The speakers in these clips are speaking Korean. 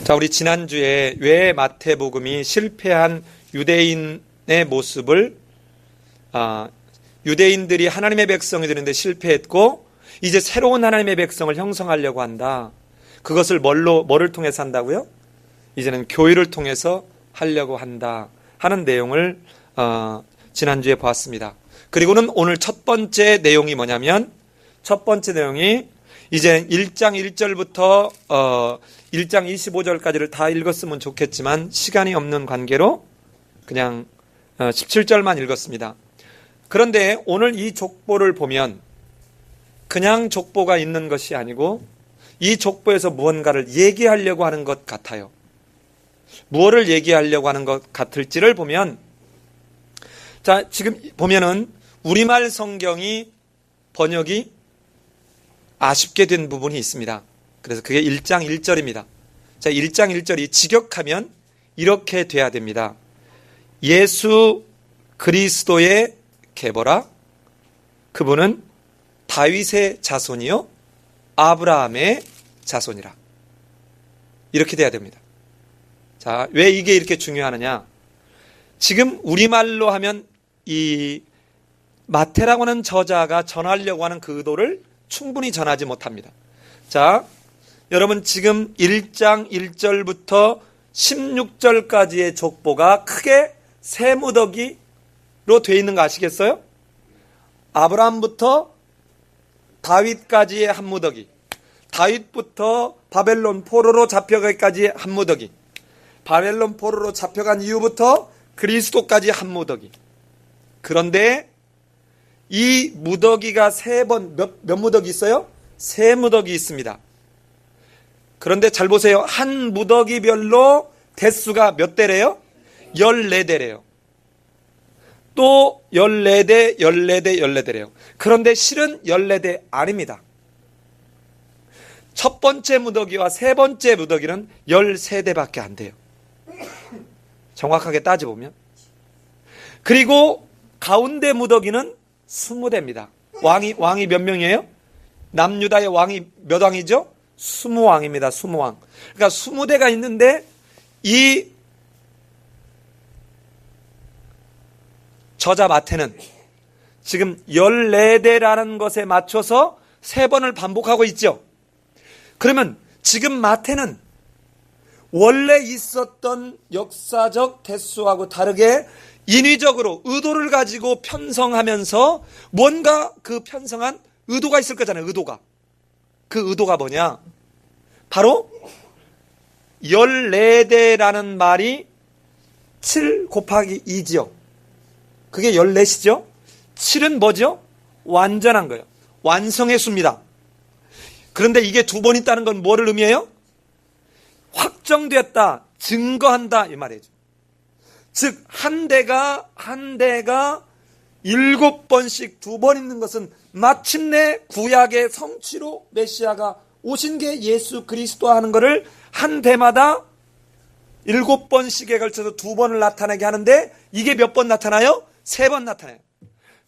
자, 우리 지난주에 왜 마태복음이 실패한 유대인의 모습을 유대인들이 하나님의 백성이 되는데 실패했고 이제 새로운 하나님의 백성을 형성하려고 한다. 그것을 뭐를 통해서 한다고요? 이제는 교회를 통해서 하려고 한다 하는 내용을 지난주에 보았습니다. 그리고는 오늘 첫 번째 내용이 뭐냐면 첫 번째 내용이 이제 1장 1절부터 1장 25절까지를 다 읽었으면 좋겠지만 시간이 없는 관계로 그냥 17절만 읽었습니다. 그런데 오늘 이 족보를 보면 그냥 족보가 있는 것이 아니고 이 족보에서 무언가를 얘기하려고 하는 것 같아요. 무엇을 얘기하려고 하는 것 같을지를 보면, 자, 지금 보면은 우리말 성경이 번역이 아쉽게 된 부분이 있습니다. 그래서 그게 1장 1절입니다. 자, 1장 1절이 직역하면 이렇게 돼야 됩니다. 예수 그리스도의 계보라. 그분은 다윗의 자손이요 아브라함의 자손이라. 이렇게 돼야 됩니다. 자, 왜 이게 이렇게 중요하느냐? 지금 우리말로 하면 이 마태라고 하는 저자가 전하려고 하는 그 의도를 충분히 전하지 못합니다. 자, 여러분 지금 1장 1절부터 16절까지의 족보가 크게 세 무더기로 되어 있는 거 아시겠어요? 아브라함부터 다윗까지의 한 무더기, 다윗부터 바벨론 포로로 잡혀가기까지의 한 무더기, 바벨론 포로로 잡혀간 이후부터 그리스도까지 한 무더기. 그런데 이 무더기가 몇 무더기 있어요? 세 무더기 있습니다. 그런데 잘 보세요. 한 무더기별로 대수가 몇 대래요? 14대래요. 또 14대, 14대, 14대래요. 그런데 실은 14대 아닙니다. 첫 번째 무더기와 세 번째 무더기는 13대밖에 안 돼요. 정확하게 따져보면. 그리고 가운데 무더기는 20대입니다. 왕이 몇 명이에요? 남유다의 왕이 몇 왕이죠? 20왕입니다. 20왕. 그러니까 20대가 있는데 이 저자 마태는 지금 14대라는 것에 맞춰서 3번을 반복하고 있죠. 그러면 지금 마태는 원래 있었던 역사적 대수하고 다르게 인위적으로 의도를 가지고 편성하면서 뭔가 그 편성한 의도가 있을 거잖아요. 의도가. 그 의도가 뭐냐? 바로 14대라는 말이 7 곱하기 2지요. 그게 14시죠. 7은 뭐죠? 완전한 거예요. 완성의 수입니다. 그런데 이게 2번 있다는 건 뭐를 의미해요? 확정됐다, 증거한다 이 말이죠. 즉 한 대가 7번씩 2번 있는 것은 마침내 구약의 성취로 메시아가 오신 게 예수 그리스도 하는 것을 한 대마다 7번씩에 걸쳐서 2번을 나타나게 하는데 이게 몇 번 나타나요? 3번 나타나요.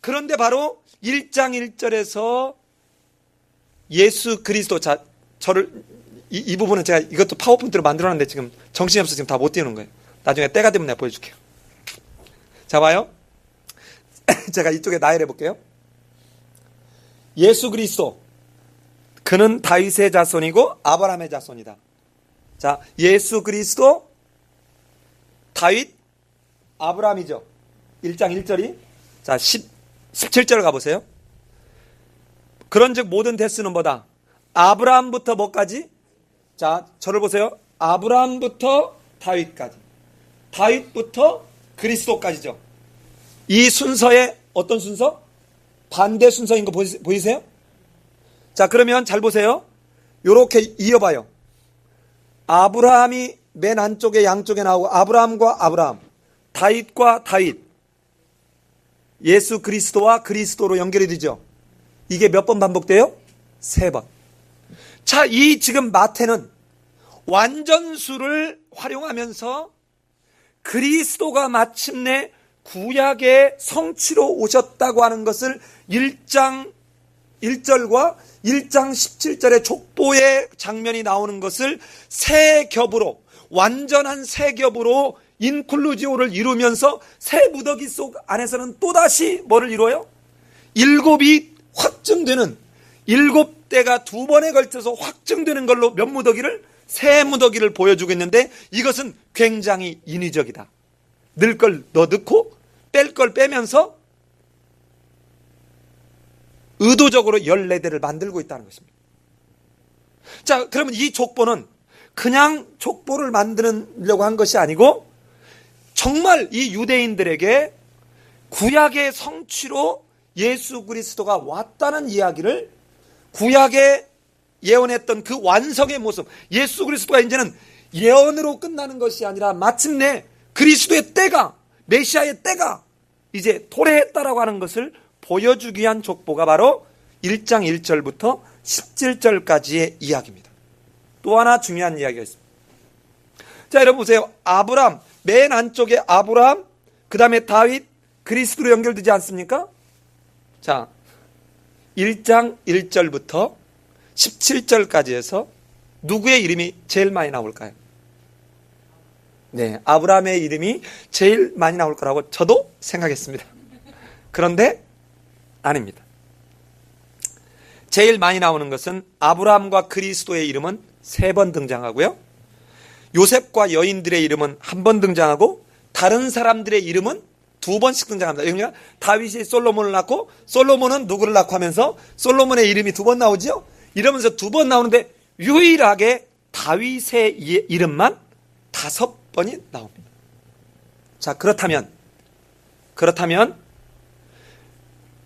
그런데 바로 1장 1절에서 예수 그리스도, 자, 이 부분은 제가 이것도 파워포인트로 만들어놨는데 지금 정신이 없어서 지금 다 못 띄우는 거예요. 나중에 때가 되면 내가 보여줄게요. 자, 봐요. 제가 이쪽에 나열해 볼게요. 예수 그리스도, 그는 다윗의 자손이고 아브라함의 자손이다. 자, 예수 그리스도, 다윗, 아브라함이죠. 1장 1절이. 자, 17절 가보세요. 그런즉 모든 대수는 뭐다? 아브라함부터 뭐까지? 자, 저를 보세요. 아브라함부터 다윗까지. 다윗부터 그리스도까지죠. 이 순서의 어떤 순서? 반대 순서인 거 보이세요? 자, 그러면 잘 보세요. 요렇게 이어봐요. 아브라함이 맨 안쪽에 양쪽에 나오고 아브라함과 아브라함, 다윗과 다윗, 예수 그리스도와 그리스도로 연결이 되죠. 이게 몇 번 반복돼요? 3번. 자, 이 지금 마태는 완전수를 활용하면서 그리스도가 마침내 구약의 성취로 오셨다고 하는 것을 1장 1절과 1장 17절의 족보의 장면이 나오는 것을 세 겹으로 완전한 새 겹으로 인클루지오를 이루면서 새 무더기 속 안에서는 또다시 뭐를 이루어요? 7이 확증되는, 7대가 두 번에 걸쳐서 확증되는 걸로 몇 무더기를? 새 무더기를 보여주고 있는데, 이것은 굉장히 인위적이다. 넣을 걸 넣고 뺄 걸 빼면서 의도적으로 14대를 만들고 있다는 것입니다. 자, 그러면 이 족보는 그냥 족보를 만들려고 한 것이 아니고 정말 이 유대인들에게 구약의 성취로 예수 그리스도가 왔다는 이야기를, 구약에 예언했던 그 완성의 모습, 예수 그리스도가 이제는 예언으로 끝나는 것이 아니라 마침내 그리스도의 때가, 메시아의 때가 이제 도래했다라고 하는 것을 보여주기 위한 족보가 바로 1장 1절부터 17절까지의 이야기입니다. 또 하나 중요한 이야기가 있습니다. 자, 여러분 보세요. 아브람, 맨 안쪽에 아브람, 그 다음에 다윗, 그리스도로 연결되지 않습니까? 자, 1장 1절부터 17절까지 해서 누구의 이름이 제일 많이 나올까요? 네, 아브라함의 이름이 제일 많이 나올 거라고 저도 생각했습니다. 그런데 아닙니다. 제일 많이 나오는 것은 아브라함과 그리스도의 이름은 3번 등장하고요, 요셉과 여인들의 이름은 1번 등장하고, 다른 사람들의 이름은 2번씩 등장합니다. 그러니까 다윗이 솔로몬을 낳고 솔로몬은 누구를 낳고 하면서 솔로몬의 이름이 2번 나오죠. 이러면서 2번 나오는데 유일하게 다윗의 이름만 5번이 나옵니다. 자, 그렇다면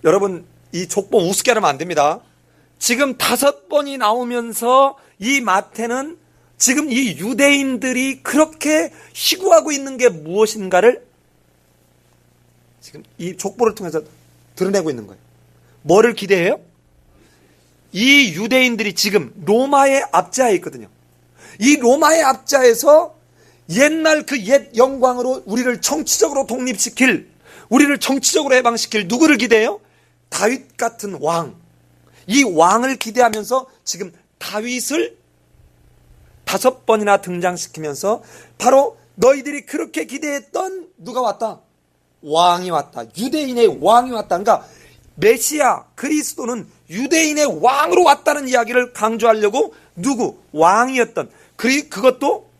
여러분, 이 족보 우습게 하면 안 됩니다. 지금 5번이 나오면서 이 마태는 지금 이 유대인들이 그렇게 희구하고 있는 게 무엇인가를 지금 이 족보를 통해서 드러내고 있는 거예요. 뭐를 기대해요? 이 유대인들이 지금 로마의 압제하에 있거든요. 이 로마의 압제에서 옛날 그 옛 영광으로 우리를 정치적으로 독립시킬, 우리를 정치적으로 해방시킬 누구를 기대해요? 다윗 같은 왕. 이 왕을 기대하면서 지금 다윗을 5번이나 등장시키면서 바로 너희들이 그렇게 기대했던 누가 왔다? 왕이 왔다. 유대인의 왕이 왔다. 그러니까 메시아 그리스도는 유대인의 왕으로 왔다는 이야기를 강조하려고 누구? 왕이었던, 그것도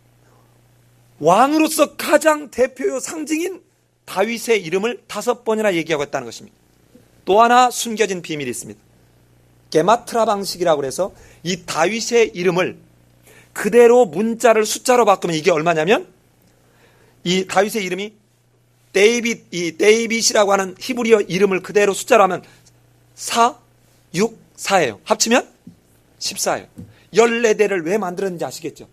왕으로서 가장 대표요 상징인 다윗의 이름을 5번이나 얘기하고 있다는 것입니다. 또 하나 숨겨진 비밀이 있습니다. 게마트라 방식이라고 해서 이 다윗의 이름을 그대로 문자를 숫자로 바꾸면 이게 얼마냐면, 이 다윗의 이름이 데이빗이라고 하는 히브리어 이름을 그대로 숫자로 하면 4, 6, 4예요. 합치면 14예요. 14대를 왜 만들었는지 아시겠죠?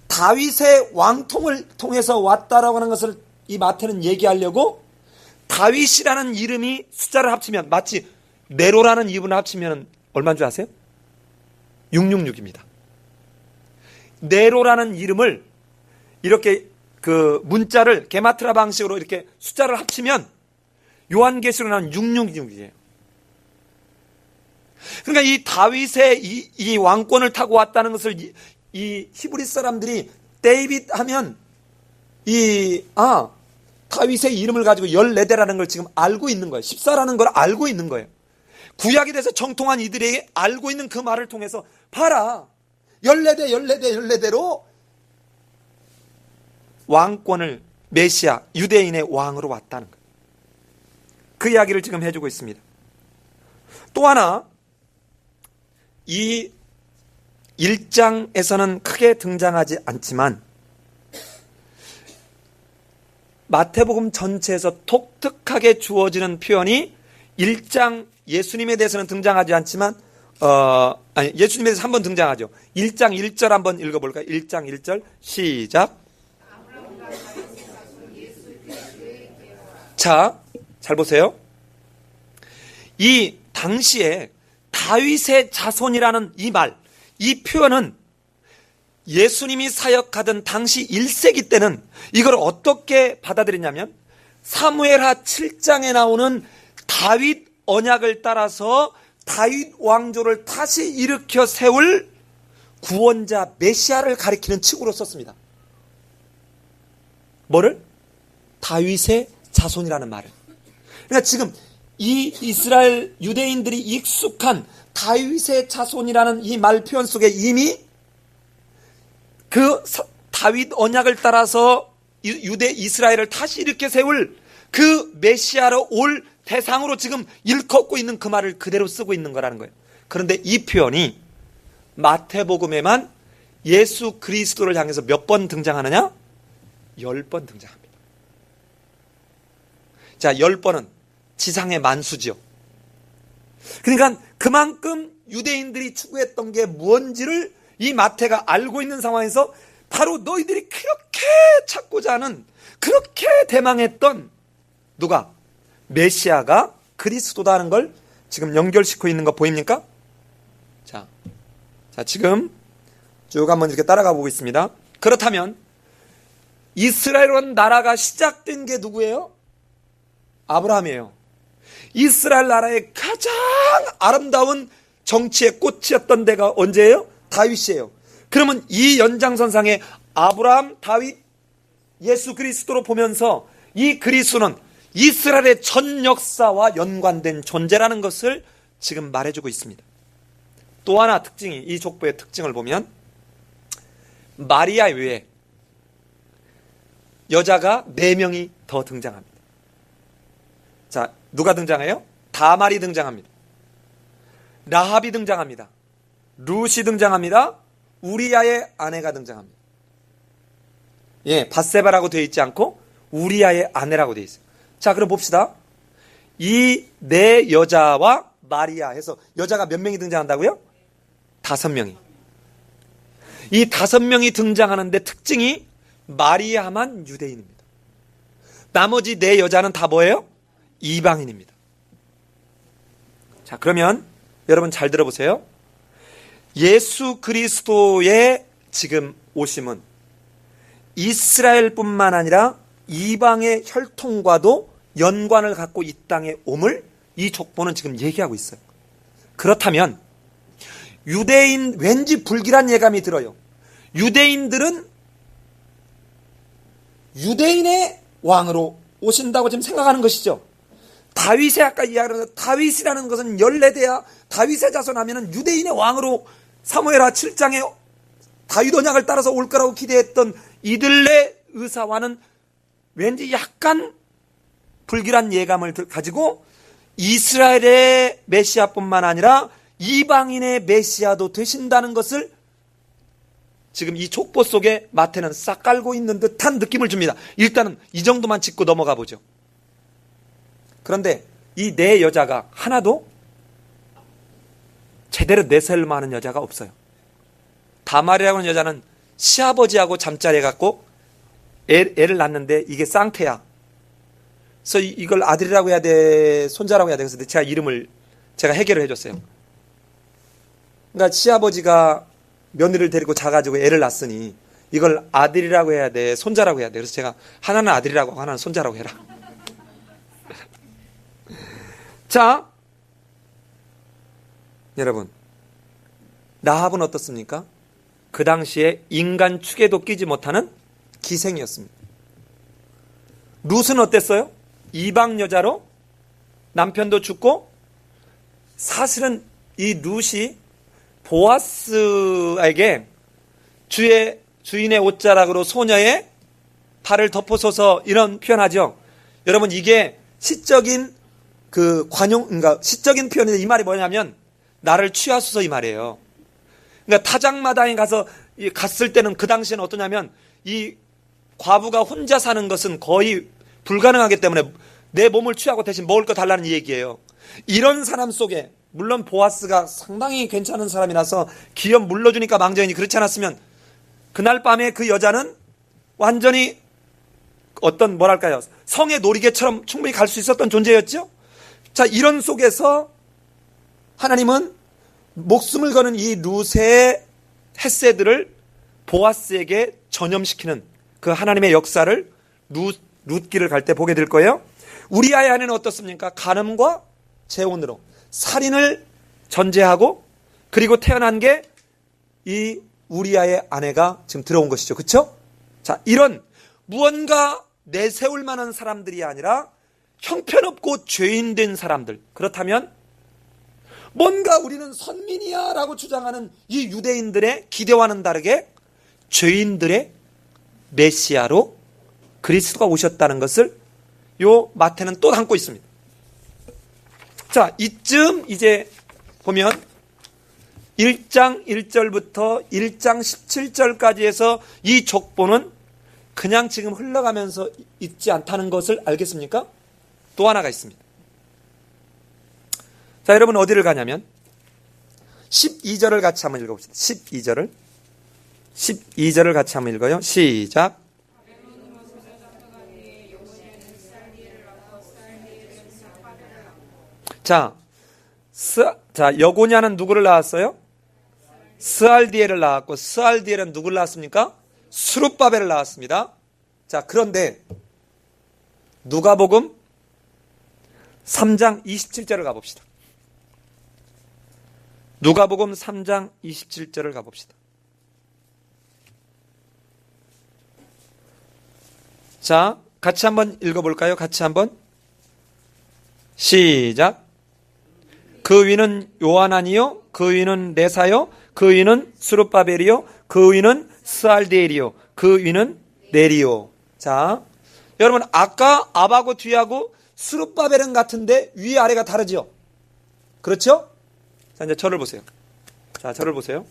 다윗의 왕통을 통해서 왔다라고 하는 것을 이 마태는 얘기하려고 다윗이라는 이름이 숫자를 합치면, 마치 네로라는 이름을 합치면 얼마인 줄 아세요? 666입니다. 네로라는 이름을 이렇게 그 문자를 게마트라 방식으로 이렇게 숫자를 합치면 요한계시록 나온 666이에요. 그러니까 이 다윗의 이 왕권을 타고 왔다는 것을 이 히브리 사람들이 데이빗 하면 다윗의 이름을 가지고 14대라는 걸 지금 알고 있는 거예요. 14라는 걸 알고 있는 거예요. 구약에 대해서 정통한 이들에게 알고 있는 그 말을 통해서 봐라, 14대로 왕권을, 메시아 유대인의 왕으로 왔다는 거예요. 그 이야기를 지금 해주고 있습니다. 또 하나, 이 1장에서는 크게 등장하지 않지만 마태복음 전체에서 독특하게 주어지는 표현이 1장 예수님에 대해서는 등장하지 않지만 예수님에 대해서 한번 등장하죠. 1장 1절 한번 읽어볼까요? 1장 1절 시작. 자, 잘 보세요. 이 당시에 다윗의 자손이라는 이 말, 이 표현은 예수님이 사역하던 당시 1세기 때는 이걸 어떻게 받아들였냐면, 사무엘하 7장에 나오는 다윗 언약을 따라서 다윗 왕조를 다시 일으켜 세울 구원자 메시아를 가리키는 칭호로 썼습니다. 뭐를? 다윗의 자손이라는 말을. 그러니까 지금 이 이스라엘 유대인들이 익숙한 다윗의 자손이라는 이 말 표현 속에 이미 그 다윗 언약을 따라서 유대 이스라엘을 다시 일으켜 세울 그 메시아로 올 대상으로 지금 일컫고 있는 그 말을 그대로 쓰고 있는 거라는 거예요. 그런데 이 표현이 마태복음에만 예수 그리스도를 향해서 몇 번 등장하느냐? 10번 등장합니다. 자, 10번은 지상의 만수지요. 그러니까 그만큼 유대인들이 추구했던 게 뭔지를 이 마태가 알고 있는 상황에서 바로 너희들이 그렇게 찾고자 하는, 그렇게 대망했던 누가? 메시아가 그리스도다는 걸 지금 연결시키고 있는 거 보입니까? 자, 지금 쭉 한번 이렇게 따라가 보고 있습니다. 그렇다면 이스라엘은 나라가 시작된 게 누구예요? 아브라함이에요. 이스라엘 나라의 가장 아름다운 정치의 꽃이었던 데가 언제예요? 다윗이에요. 그러면 이 연장선상에 아브라함, 다윗, 예수 그리스도로 보면서 이 그리스도는 이스라엘의 전 역사와 연관된 존재라는 것을 지금 말해주고 있습니다. 또 하나 특징이, 이 족보의 특징을 보면 마리아 외에 여자가 4명이 더 등장합니다. 자, 누가 등장해요? 다말이 등장합니다. 라합이 등장합니다. 룻이 등장합니다. 우리야의 아내가 등장합니다. 예, 밧세바라고 되어 있지 않고 우리야의 아내라고 되어 있어요. 자, 그럼 봅시다. 이 4여자와 마리아 해서 여자가 몇 명이 등장한다고요? 5명이. 이 5명이 등장하는데 특징이 마리아만 유대인입니다. 나머지 4여자는 다 뭐예요? 이방인입니다. 자, 그러면 여러분 잘 들어보세요. 예수 그리스도의 지금 오심은 이스라엘뿐만 아니라 이방의 혈통과도 연관을 갖고 이 땅에 옴을 이 족보는 지금 얘기하고 있어요. 그렇다면 유대인, 왠지 불길한 예감이 들어요. 유대인들은 유대인의 왕으로 오신다고 지금 생각하는 것이죠. 다윗의 아까 이야기한 다윗이라는 것은 14대야 다윗의 자손 하면은 유대인의 왕으로 사무엘하 7장에 다윗 언약을 따라서 올 거라고 기대했던 이들의 의사와는 왠지 약간 불길한 예감을 가지고 이스라엘의 메시아뿐만 아니라 이방인의 메시아도 되신다는 것을 지금 이 족보 속에 마태는 싹 깔고 있는 듯한 느낌을 줍니다. 일단은 이 정도만 짚고 넘어가 보죠. 그런데 이 4여자가 하나도 제대로 내세울만한 여자가 없어요. 다말이라고 하는 여자는 시아버지하고 잠자리 해갖고 애를 낳는데 이게 쌍태야. 그래서 이걸 아들이라고 해야 돼, 손자라고 해야 돼. 그래서 제가 이름을 제가 해결을 해줬어요. 그러니까 시아버지가 며느리를 데리고 자가지고 애를 낳았으니 이걸 아들이라고 해야 돼, 손자라고 해야 돼. 그래서 제가 하나는 아들이라고 하고 하나는 손자라고 해라. 자, 여러분, 라합은 어떻습니까? 그 당시에 인간 축에도 끼지 못하는 기생이었습니다. 룻은 어땠어요? 이방 여자로 남편도 죽고, 사실은 이 룻이 보아스에게 주인의 옷자락으로 소녀의 발을 덮어서서 이런 표현하죠. 여러분, 이게 시적인 그러니까 시적인 표현인데 이 말이 뭐냐면 나를 취하소서 이 말이에요. 그러니까 타작마당에 갔을 때는 그 당시에는 어떠냐면 이 과부가 혼자 사는 것은 거의 불가능하기 때문에 내 몸을 취하고 대신 먹을 거 달라는 얘기예요. 이런 사람 속에 물론 보아스가 상당히 괜찮은 사람이라서 기업 물러주니까 망정이니 그렇지 않았으면 그날 밤에 그 여자는 완전히 어떤 뭐랄까요 성의 놀이개처럼 충분히 갈 수 있었던 존재였죠. 자, 이런 속에서 하나님은 목숨을 거는 이 룻의 헷세들을 보아스에게 전염시키는 그 하나님의 역사를 룻길을 갈 때 보게 될 거예요. 우리아의 아내는 어떻습니까? 간음과 재혼으로 살인을 전제하고 그리고 태어난 게 이 우리아의 아내가 지금 들어온 것이죠. 그렇죠? 자, 이런 무언가 내세울 만한 사람들이 아니라 형편없고 죄인된 사람들. 그렇다면 뭔가 우리는 선민이야 라고 주장하는 이 유대인들의 기대와는 다르게 죄인들의 메시아로 그리스도가 오셨다는 것을 요 마태는 또 담고 있습니다. 자, 이쯤 이제 보면 1장 1절부터 1장 17절까지 해서 이 족보는 그냥 지금 흘러가면서 있지 않다는 것을 알겠습니까? 또 하나가 있습니다. 자, 여러분 어디를 가냐면 12절을 같이 한번 읽어봅시다. 12절을 같이 한번 읽어요. 시작. 자, 여고냐는 누구를 낳았어요? 스알디엘을 낳았고, 스알디엘은 누구를 낳았습니까? 스룹바벨을 낳았습니다. 자, 그런데 누가복음 3장 27절을 가봅시다. 누가복음 3장 27절을 가봅시다. 자, 같이 한번 읽어볼까요? 같이 한번. 시작. 그 위는 요하나니요, 그 위는 레사요, 그 위는 스룹바벨이요, 그 위는 스알디엘이요, 그 위는 네리요. 자, 여러분 아까 앞하고 뒤하고 스룹바벨은 같은데 위아래가 다르죠? 그렇죠? 자, 이제 저를 보세요. 자, 저를 보세요.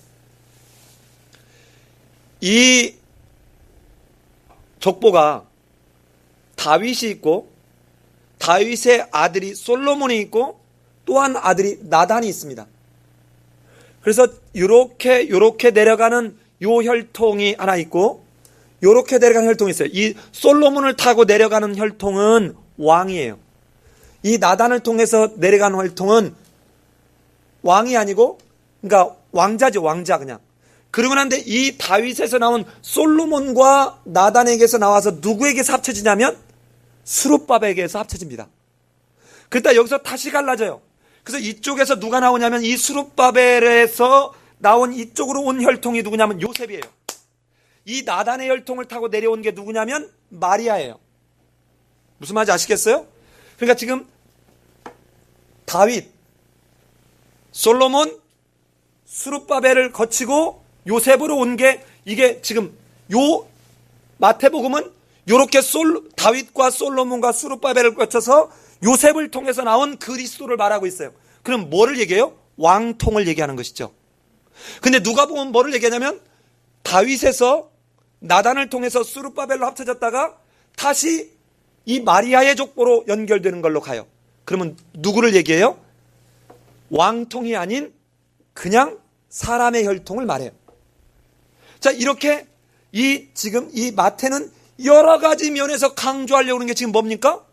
이 족보가 다윗이 있고 다윗의 아들이 솔로몬이 있고 또한 아들이 나단이 있습니다. 그래서 요렇게 내려가는 요 혈통이 하나 있고 요렇게 내려가는 혈통이 있어요. 이 솔로몬을 타고 내려가는 혈통은 왕이에요. 이 나단을 통해서 내려가는 혈통은 왕이 아니고 그러니까 왕자죠. 왕자 그냥. 그러고 난데 이 다윗에서 나온 솔로몬과 나단에게서 나와서 누구에게서 합쳐지냐면 스룹바벨에게서 합쳐집니다. 그러다 여기서 다시 갈라져요. 그래서 이쪽에서 누가 나오냐면 이 스룹바벨에서 나온 이쪽으로 온 혈통이 누구냐면 요셉이에요. 이 나단의 혈통을 타고 내려온 게 누구냐면 마리아예요. 무슨 말인지 아시겠어요? 그러니까 지금 다윗, 솔로몬, 스룹바벨을 거치고 요셉으로 온 게 이게 지금 요 마태복음은 요렇게 다윗과 솔로몬과 스룹바벨을 거쳐서 요셉을 통해서 나온 그리스도를 말하고 있어요. 그럼 뭐를 얘기해요? 왕통을 얘기하는 것이죠. 근데 누가복음은 뭐를 얘기하냐면 다윗에서 나단을 통해서 스룹바벨로 합쳐졌다가 다시 이 마리아의 족보로 연결되는 걸로 가요. 그러면 누구를 얘기해요? 왕통이 아닌 그냥 사람의 혈통을 말해요. 자, 이렇게 지금 이 마태는 여러 가지 면에서 강조하려고 하는 게 지금 뭡니까?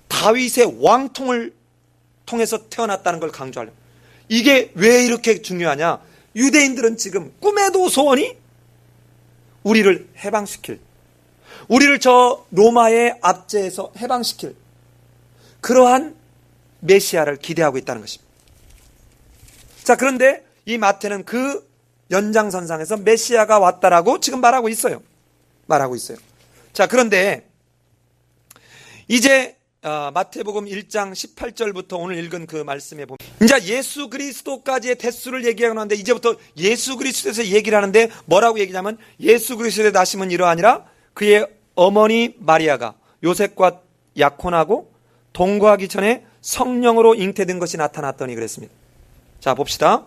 다윗의 왕통을 통해서 태어났다는 걸 강조하려고. 이게 왜 이렇게 중요하냐? 유대인들은 지금 꿈에도 소원이 우리를 해방시킬, 우리를 저 로마의 압제에서 해방시킬 그러한 메시아를 기대하고 있다는 것입니다. 자, 그런데 이 마태는 그 연장선상에서 메시아가 왔다라고 지금 말하고 있어요. 자, 그런데 이제 마태복음 1장 18절부터 오늘 읽은 그 말씀에 보면 이제 예수 그리스도까지의 대수를 얘기하고 하는데 이제부터 예수 그리스도에서 얘기를 하는데 뭐라고 얘기냐면 예수 그리스도의 나심은 이러하니라 그의 어머니 마리아가 요셉과 약혼하고 동거하기 전에 성령으로 잉태된 것이 나타났더니 그랬습니다. 자, 봅시다.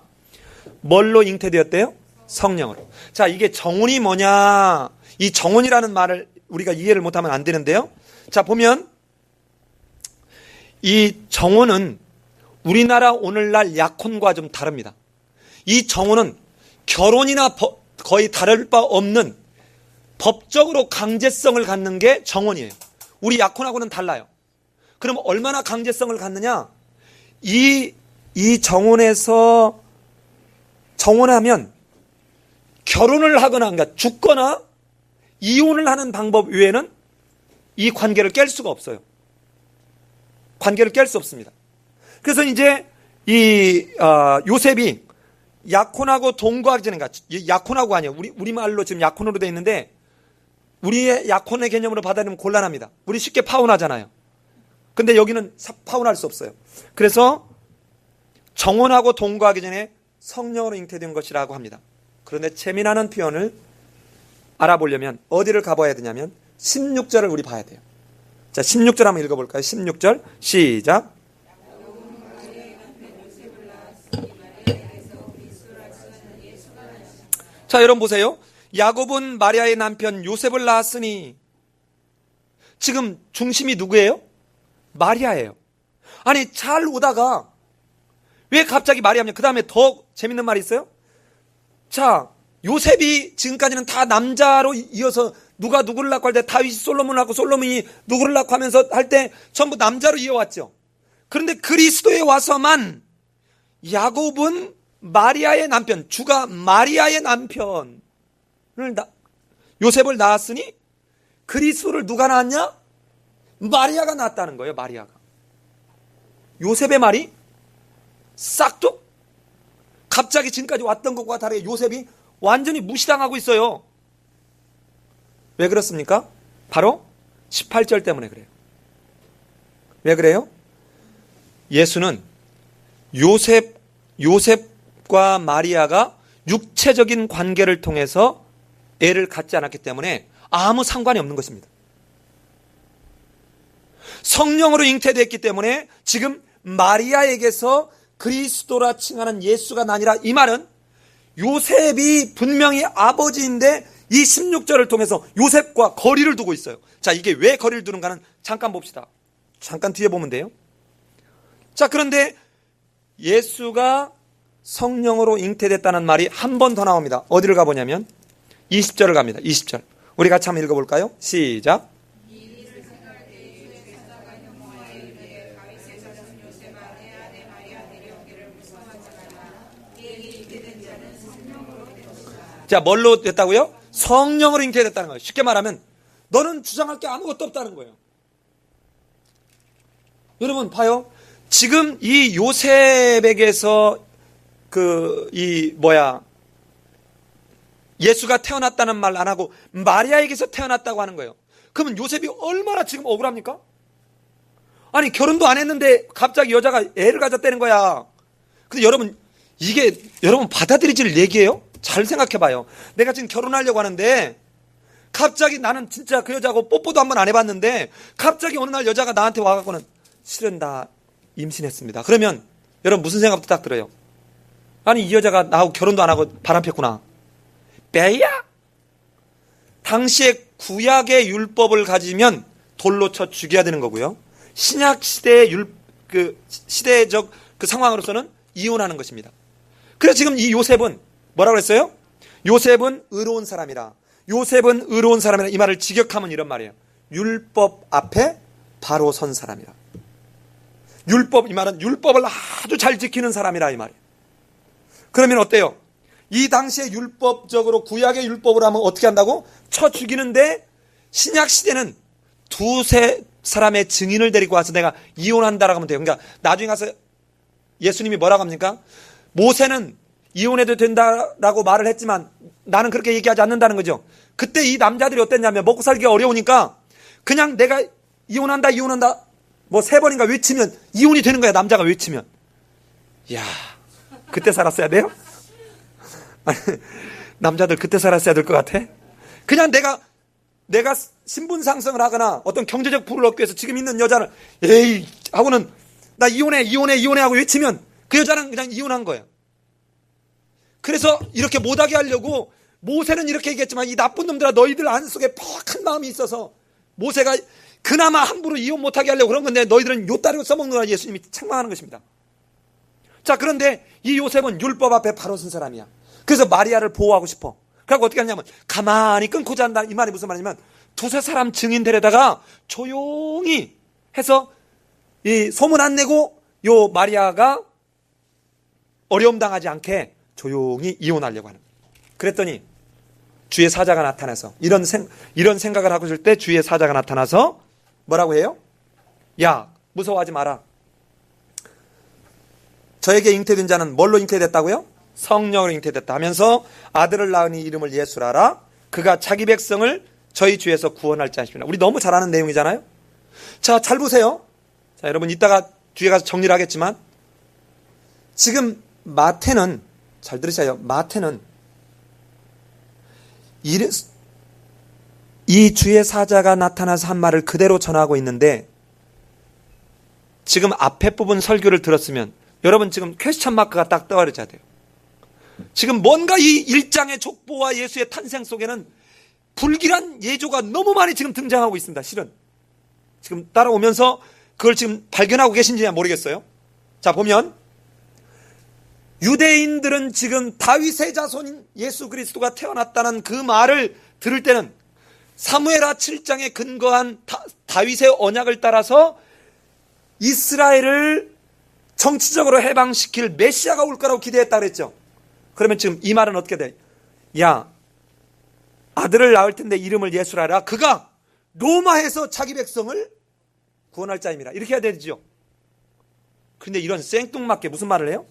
뭘로 잉태되었대요? 성령으로. 자, 이게 정혼이 뭐냐? 이 정혼이라는 말을 우리가 이해를 못하면 안 되는데요. 자, 보면 이 정혼은 우리나라 오늘날 약혼과 좀 다릅니다. 이 정혼은 결혼이나 거의 다를 바 없는 법적으로 강제성을 갖는 게 정혼이에요. 우리 약혼하고는 달라요. 그럼 얼마나 강제성을 갖느냐? 이 정혼에서 정혼하면 결혼을 하거나 그러니까 죽거나 이혼을 하는 방법 외에는 이 관계를 깰 수가 없어요. 관계를 깰 수 없습니다. 그래서 이제 요셉이 약혼하고 동거하기 전에, 약혼하고 아니에요. 우리말로 지금 약혼으로 되어 있는데, 우리의 약혼의 개념으로 받아들이면 곤란합니다. 우리 쉽게 파혼하잖아요. 근데 여기는 파혼할 수 없어요. 그래서 정혼하고 동거하기 전에 성령으로 잉태된 것이라고 합니다. 그런데 재미나는 표현을 알아보려면 어디를 가봐야 되냐면 16절을 우리 봐야 돼요. 자, 16절 한번 읽어볼까요? 16절 시작. 자, 여러분 보세요. 야곱은 마리아의 남편 요셉을 낳았으니, 지금 중심이 누구예요? 마리아예요. 아니, 잘 오다가 왜 갑자기 마리아입니까? 그 다음에 더 재밌는 말이 있어요. 자, 요셉이 지금까지는 다 남자로 이어서 누가 누구를 낳고 할 때 다윗이 솔로몬을 낳고 솔로몬이 누구를 낳고 하면서 할 때 전부 남자로 이어왔죠. 그런데 그리스도에 와서만 야곱은 마리아의 남편, 주가 마리아의 남편을 요셉을 낳았으니 그리스도를 누가 낳았냐? 마리아가 낳았다는 거예요. 마리아가. 요셉의 말이 싹둑 갑자기 지금까지 왔던 것과 다르게 요셉이 완전히 무시당하고 있어요. 왜 그렇습니까? 바로 18절 때문에 그래요. 왜 그래요? 예수는 요셉과 마리아가 육체적인 관계를 통해서 애를 갖지 않았기 때문에 아무 상관이 없는 것입니다. 성령으로 잉태됐기 때문에 지금 마리아에게서 그리스도라 칭하는 예수가 나니라, 이 말은 요셉이 분명히 아버지인데 이 16절을 통해서 요셉과 거리를 두고 있어요. 자, 이게 왜 거리를 두는가는 잠깐 봅시다. 잠깐 뒤에 보면 돼요. 자, 그런데 예수가 성령으로 잉태됐다는 말이 한 번 더 나옵니다. 어디를 가보냐면 20절을 갑니다. 20절. 우리 같이 한번 읽어볼까요? 시작. 자, 뭘로 됐다고요? 성령으로 잉태됐다는 거예요. 쉽게 말하면 너는 주장할 게 아무것도 없다는 거예요. 여러분 봐요. 지금 이 요셉에게서 예수가 태어났다는 말 안 하고 마리아에게서 태어났다고 하는 거예요. 그러면 요셉이 얼마나 지금 억울합니까? 아니, 결혼도 안 했는데 갑자기 여자가 애를 가졌다는 거야. 근데 여러분, 이게 여러분 받아들이질 얘기예요? 잘 생각해 봐요. 내가 지금 결혼하려고 하는데 갑자기 나는 진짜 그 여자하고 뽀뽀도 한번 안 해봤는데 갑자기 어느 날 여자가 나한테 와갖고는 실은 나 임신했습니다. 그러면 여러분 무슨 생각부터 딱 들어요? 아니, 이 여자가 나하고 결혼도 안 하고 바람 폈구나. 빼야? 당시에 구약의 율법을 가지면 돌로 쳐 죽여야 되는 거고요. 신약 시대의 시대적 그 상황으로서는 이혼하는 것입니다. 그래서 지금 이 요셉은 뭐라고 했어요? 요셉은 의로운 사람이라. 요셉은 의로운 사람이라. 이 말을 직역하면 이런 말이에요. 율법 앞에 바로 선 사람이라. 율법, 이 말은 율법을 아주 잘 지키는 사람이라, 이 말이에요. 그러면 어때요? 이 당시에 율법적으로 구약의 율법으로 하면 어떻게 한다고? 쳐 죽이는데 신약 시대는 두세 사람의 증인을 데리고 와서 내가 이혼한다라고 하면 돼요. 그러니까 나중에 가서 예수님이 뭐라고 합니까? 모세는 이혼해도 된다라고 말을 했지만 나는 그렇게 얘기하지 않는다는 거죠. 그때 이 남자들이 어땠냐면 먹고 살기가 어려우니까 그냥 내가 이혼한다 뭐 3번인가 외치면 이혼이 되는 거야. 남자가 외치면. 이야, 그때 살았어야 돼요? 남자들 그때 살았어야 될 것 같아? 그냥 내가 신분 상승을 하거나 어떤 경제적 부를 얻기 위해서 지금 있는 여자를 에이 하고는 나 이혼해 하고 외치면 그 여자는 그냥 이혼한 거예요. 그래서 이렇게 못하게 하려고 모세는 이렇게 얘기했지만 이 나쁜 놈들아, 너희들 안속에 퍽한 마음이 있어서 모세가 그나마 함부로 이혼 못하게 하려고 그런 건데 너희들은 요따리고 써먹느라 예수님이 책망하는 것입니다. 자, 그런데 이 요셉은 율법 앞에 바로 선 사람이야. 그래서 마리아를 보호하고 싶어. 그래서 어떻게 하냐면 가만히 끊고 잔다. 이 말이 무슨 말이냐면 두세 사람 증인 데려다가 조용히 해서 이 소문 안 내고 요 마리아가 어려움 당하지 않게 조용히 이혼하려고 하는 거예요. 그랬더니 주의 사자가 나타나서 이런 생각을 하고 있을 때 주의 사자가 나타나서 뭐라고 해요? 야, 무서워하지 마라. 저에게 잉태된 자는 뭘로 잉태됐다고요? 성령으로 잉태됐다 하면서 아들을 낳으니 이름을 예수라라. 그가 자기 백성을 저희 주에서 구원할 자이십니다. 우리 너무 잘 아는 내용이잖아요. 자, 잘 보세요. 자, 여러분 이따가 뒤에 가서 정리를 하겠지만 지금 마태는 잘 들으셔요. 마태는 이 주의 사자가 나타나서 한 말을 그대로 전하고 있는데 지금 앞에 부분 설교를 들었으면 여러분 지금 퀘스천 마크가 딱 떠오르셔야 돼요. 지금 뭔가 이 1장의 족보와 예수의 탄생 속에는 불길한 예조가 너무 많이 지금 등장하고 있습니다. 실은 지금 따라오면서 그걸 지금 발견하고 계신지 모르겠어요. 자, 보면 유대인들은 지금 다윗의 자손인 예수 그리스도가 태어났다는 그 말을 들을 때는 사무엘하 7장에 근거한 다윗의 언약을 따라서 이스라엘을 정치적으로 해방시킬 메시아가 올 거라고 기대했다 그랬죠. 그러면 지금 이 말은 어떻게 돼? 야, 아들을 낳을 텐데 이름을 예수라 하라. 그가 로마에서 자기 백성을 구원할 자입니다. 이렇게 해야 되죠. 그런데 이런 생뚱맞게 무슨 말을 해요?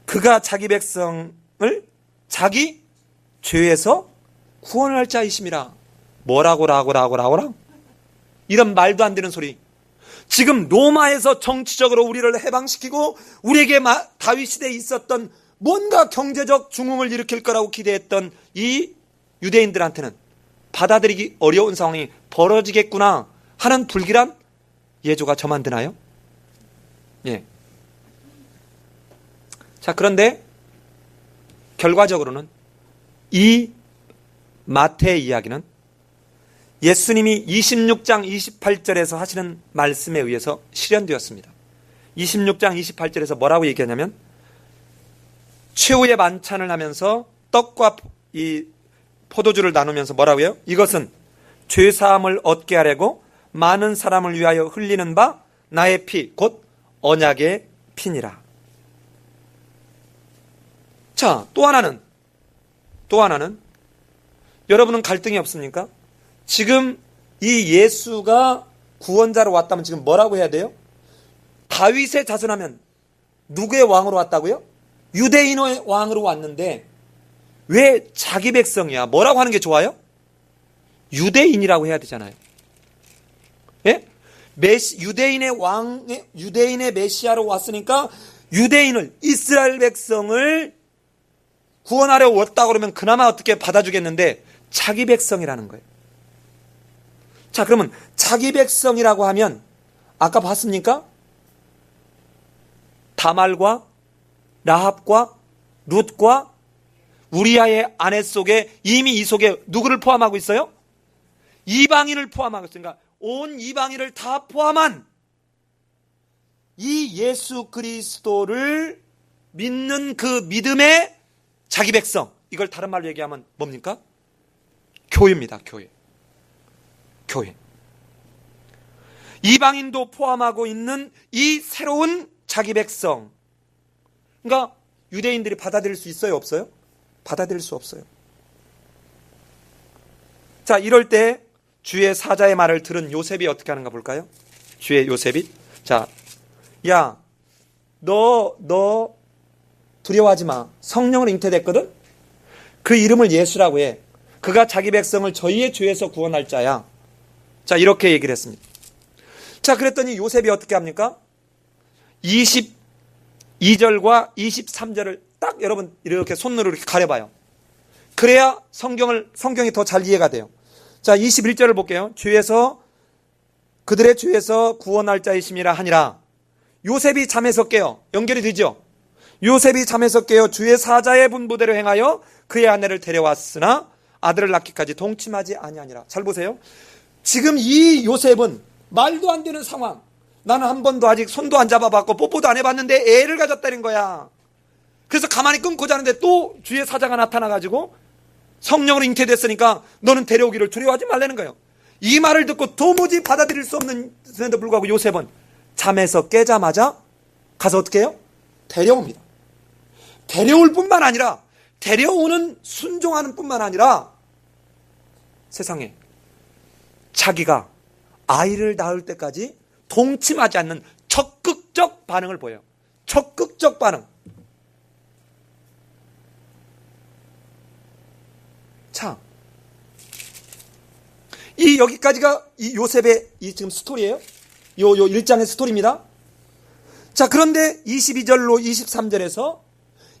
그가 자기 백성을 자기 죄에서 구원할 자이심이라. 뭐라고라. 이런 말도 안 되는 소리. 지금 로마에서 정치적으로 우리를 해방시키고 우리에게 다윗 시대에 있었던 뭔가 경제적 중흥을 일으킬 거라고 기대했던 이 유대인들한테는 받아들이기 어려운 상황이 벌어지겠구나 하는 불길한 예조가 저만 드나요? 예. 자, 그런데 결과적으로는 이 마태의 이야기는 예수님이 26장 28절에서 하시는 말씀에 의해서 실현되었습니다. 26장 28절에서 뭐라고 얘기하냐면 최후의 만찬을 하면서 떡과 이 포도주를 나누면서 뭐라고 해요? 이것은 죄사함을 얻게 하려고 많은 사람을 위하여 흘리는 바 나의 피, 곧 언약의 피니라. 자, 또 하나는 여러분은 갈등이 없습니까? 지금 이 예수가 구원자로 왔다면 지금 뭐라고 해야 돼요? 다윗의 자손하면 누구의 왕으로 왔다고요? 유대인의 왕으로 왔는데 왜 자기 백성이야? 뭐라고 하는 게 좋아요? 유대인이라고 해야 되잖아요. 예? 유대인의 메시아로 왔으니까 유대인을, 이스라엘 백성을 구원하려 왔다 그러면 그나마 어떻게 받아주겠는데 자기 백성이라는 거예요. 자, 그러면 자기 백성이라고 하면 아까 봤습니까? 다말과 라합과 룻과 우리아의 아내 속에 이미 이 속에 누구를 포함하고 있어요? 이방인을 포함하고 있으니까 온 이방인을 다 포함한 이 예수 그리스도를 믿는 그 믿음의 자기 백성, 이걸 다른 말로 얘기하면 뭡니까? 교회입니다. 교회. 이방인도 포함하고 있는 이 새로운 자기 백성. 그러니까 유대인들이 받아들일 수 있어요? 없어요? 받아들일 수 없어요. 자, 이럴 때 주의 사자의 말을 들은 요셉이 어떻게 하는가 볼까요? 주의 요셉이, 자, 야, 너 두려워하지 마. 성령으로 잉태됐거든? 그 이름을 예수라고 해. 그가 자기 백성을 저희의 죄에서 구원할 자야. 자, 이렇게 얘기를 했습니다. 자, 그랬더니 요셉이 어떻게 합니까? 22절과 23절을 딱 여러분 이렇게 손으로 이렇게 가려봐요. 그래야 성경이 더 잘 이해가 돼요. 자, 21절을 볼게요. 그들의 죄에서 구원할 자이심이라 하니라. 요셉이 잠에서 깨어, 연결이 되죠? 요셉이 잠에서 깨어 주의 사자의 분부대로 행하여 그의 아내를 데려왔으나 아들을 낳기까지 동침하지 아니하니라. 잘 보세요. 지금 이 요셉은 말도 안 되는 상황. 나는 한 번도 아직 손도 안 잡아봤고 뽀뽀도 안 해봤는데 애를 가졌다는 거야. 그래서 가만히 끊고 자는데 또 주의 사자가 나타나가지고 성령으로 잉태됐으니까 너는 데려오기를 두려워하지 말라는 거예요. 이 말을 듣고 도무지 받아들일 수 없는데도 불구하고 요셉은 잠에서 깨자마자 가서 어떻게 해요? 데려옵니다. 데려올 뿐만 아니라 데려오는 순종하는 뿐만 아니라 세상에 자기가 아이를 낳을 때까지 동침하지 않는 적극적 반응을 보여요. 적극적 반응. 여기까지가 이 요셉의 이 지금 스토리예요. 요 1장의 스토리입니다. 자, 그런데 22절로 23절에서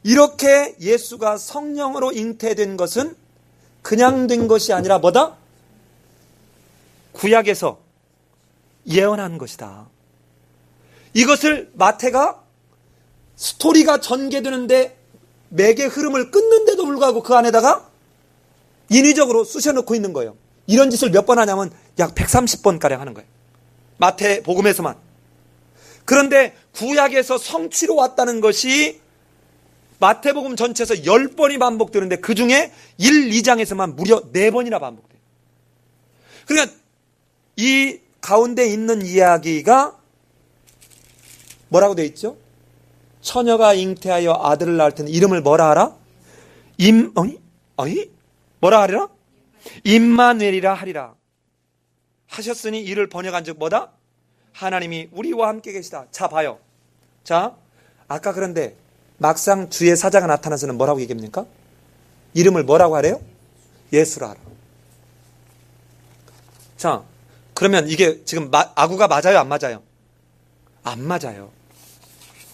이렇게 예수가 성령으로 잉태된 것은 그냥 된 것이 아니라 뭐다? 구약에서 예언한 것이다. 이것을 마태가 스토리가 전개되는데 맥의 흐름을 끊는데도 불구하고 그 안에다가 인위적으로 쑤셔넣고 있는 거예요. 이런 짓을 몇 번 하냐면 약 130번가량 하는 거예요. 마태 복음에서만. 그런데 구약에서 성취로 왔다는 것이 마태복음 전체에서 10번이 반복되는데 그 중에 1, 2장에서만 무려 4번이나 반복돼요. 그러니까 이 가운데 있는 이야기가 뭐라고 되어 있죠? 처녀가 잉태하여 아들을 낳을 때는 이름을 뭐라 하라? 뭐라 하리라? 임마누엘이라 하리라. 하셨으니 이를 번역한 즉 뭐다? 하나님이 우리와 함께 계시다. 자, 봐요. 자, 아까 그런데 막상 주의 사자가 나타나서는 뭐라고 얘기합니까? 이름을 뭐라고 하래요? 예수라 하라. 자, 그러면 이게 지금 아구가 맞아요? 안 맞아요? 안 맞아요.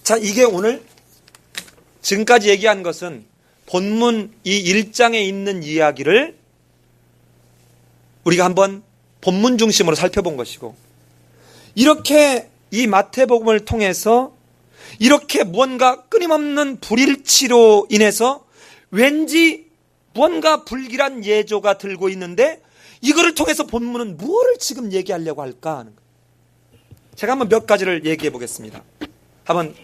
자, 이게 오늘 지금까지 얘기한 것은 본문 이 1장에 있는 이야기를 우리가 한번 본문 중심으로 살펴본 것이고, 이렇게 이 마태복음을 통해서 이렇게 무언가 끊임없는 불일치로 인해서 왠지 무언가 불길한 예조가 들고 있는데 이거를 통해서 본문은 무엇을 지금 얘기하려고 할까 하는 거예요. 제가 한번 몇 가지를 얘기해 보겠습니다. 한번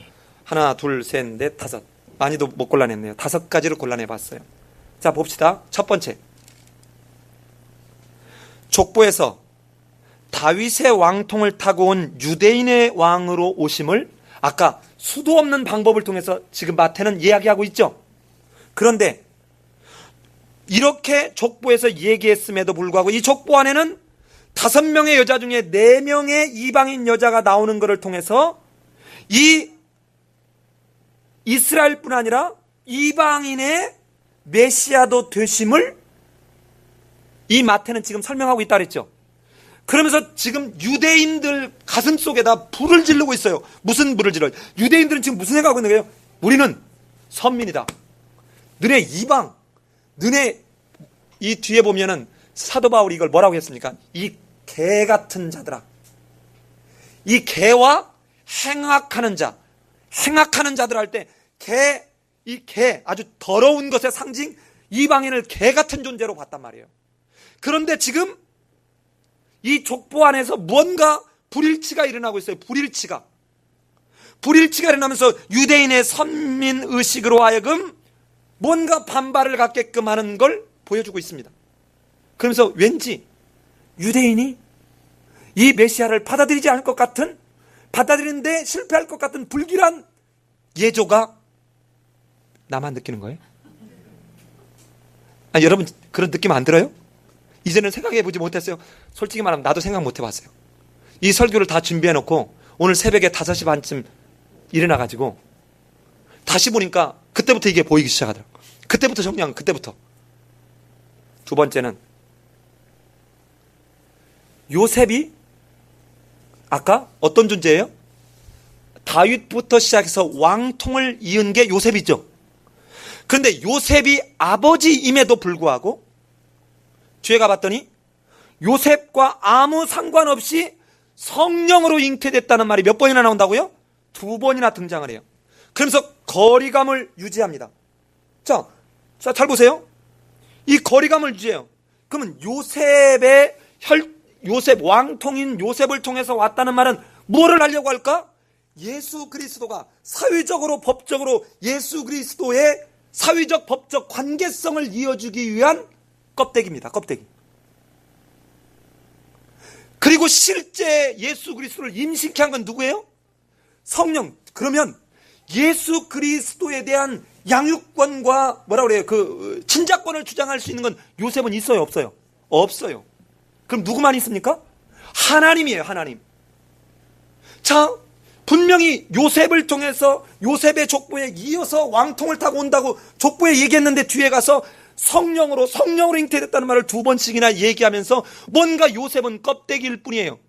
하나, 둘, 셋, 넷, 다섯. 많이도 못 골라냈네요. 5가지를 골라내 봤어요. 자, 봅시다. 첫 번째, 족보에서 다윗의 왕통을 타고 온 유대인의 왕으로 오심을 아까 수도 없는 방법을 통해서 지금 마태는 이야기하고 있죠. 그런데 이렇게 족보에서 얘기했음에도 불구하고 이 족보 안에는 5명의 여자 중에 4명의 이방인 여자가 나오는 것을 통해서 이 이스라엘뿐 아니라 이방인의 메시아도 되심을 이 마태는 지금 설명하고 있다 그랬죠. 그러면서 지금 유대인들 가슴 속에다 불을 지르고 있어요. 무슨 불을 질러요? 유대인들은 지금 무슨 생각하고 있는 거예요? 우리는 선민이다. 너네 이방, 너네 이 뒤에 보면은 사도 바울이 이걸 뭐라고 했습니까? 이 개 같은 자들아. 이 개와 행악하는 자, 행악하는 자들 할 때 이 개, 아주 더러운 것의 상징, 이방인을 개 같은 존재로 봤단 말이에요. 그런데 지금 이 족보 안에서 무언가 불일치가 일어나고 있어요. 불일치가 일어나면서 유대인의 선민의식으로 하여금 뭔가 반발을 갖게끔 하는 걸 보여주고 있습니다. 그러면서 왠지 유대인이 이 메시아를 받아들이지 않을 것 같은, 받아들이는데 실패할 것 같은 불길한 예조가 나만 느끼는 거예요? 아니, 여러분 그런 느낌 안 들어요? 이제는 생각해보지 못했어요. 솔직히 말하면 나도 생각 못 해봤어요. 이 설교를 다 준비해놓고 오늘 새벽에 5시 반쯤 일어나가지고 다시 보니까 그때부터 이게 보이기 시작하더라고요. 그때부터 정리한, 그때부터. 두 번째는 요셉이 아까 어떤 존재예요? 다윗부터 시작해서 왕통을 이은 게 요셉이죠. 그런데 요셉이 아버지임에도 불구하고 뒤에 가봤더니 요셉과 아무 상관없이 성령으로 잉태됐다는 말이 몇 번이나 나온다고요? 2번이나 등장을 해요. 그러면서 거리감을 유지합니다. 자, 잘 보세요. 이 거리감을 유지해요. 그러면 요셉 왕통인 요셉을 통해서 왔다는 말은 뭐를 하려고 할까? 예수 그리스도가 사회적으로 법적으로 예수 그리스도의 사회적 법적 관계성을 이어주기 위한 껍데기입니다. 껍데기. 그리고 실제 예수 그리스도를 임신케 한 건 누구예요? 성령. 그러면 예수 그리스도에 대한 양육권과 뭐라 그래요? 그 친자권을 주장할 수 있는 건 요셉은 있어요, 없어요? 없어요. 그럼 누구만 있습니까? 하나님이에요, 하나님. 자, 분명히 요셉을 통해서 요셉의 족보에 이어서 왕통을 타고 온다고 족보에 얘기했는데 뒤에 가서 성령으로 잉태됐다는 말을 두 번씩이나 얘기하면서 뭔가 요셉은 껍데기일 뿐이에요.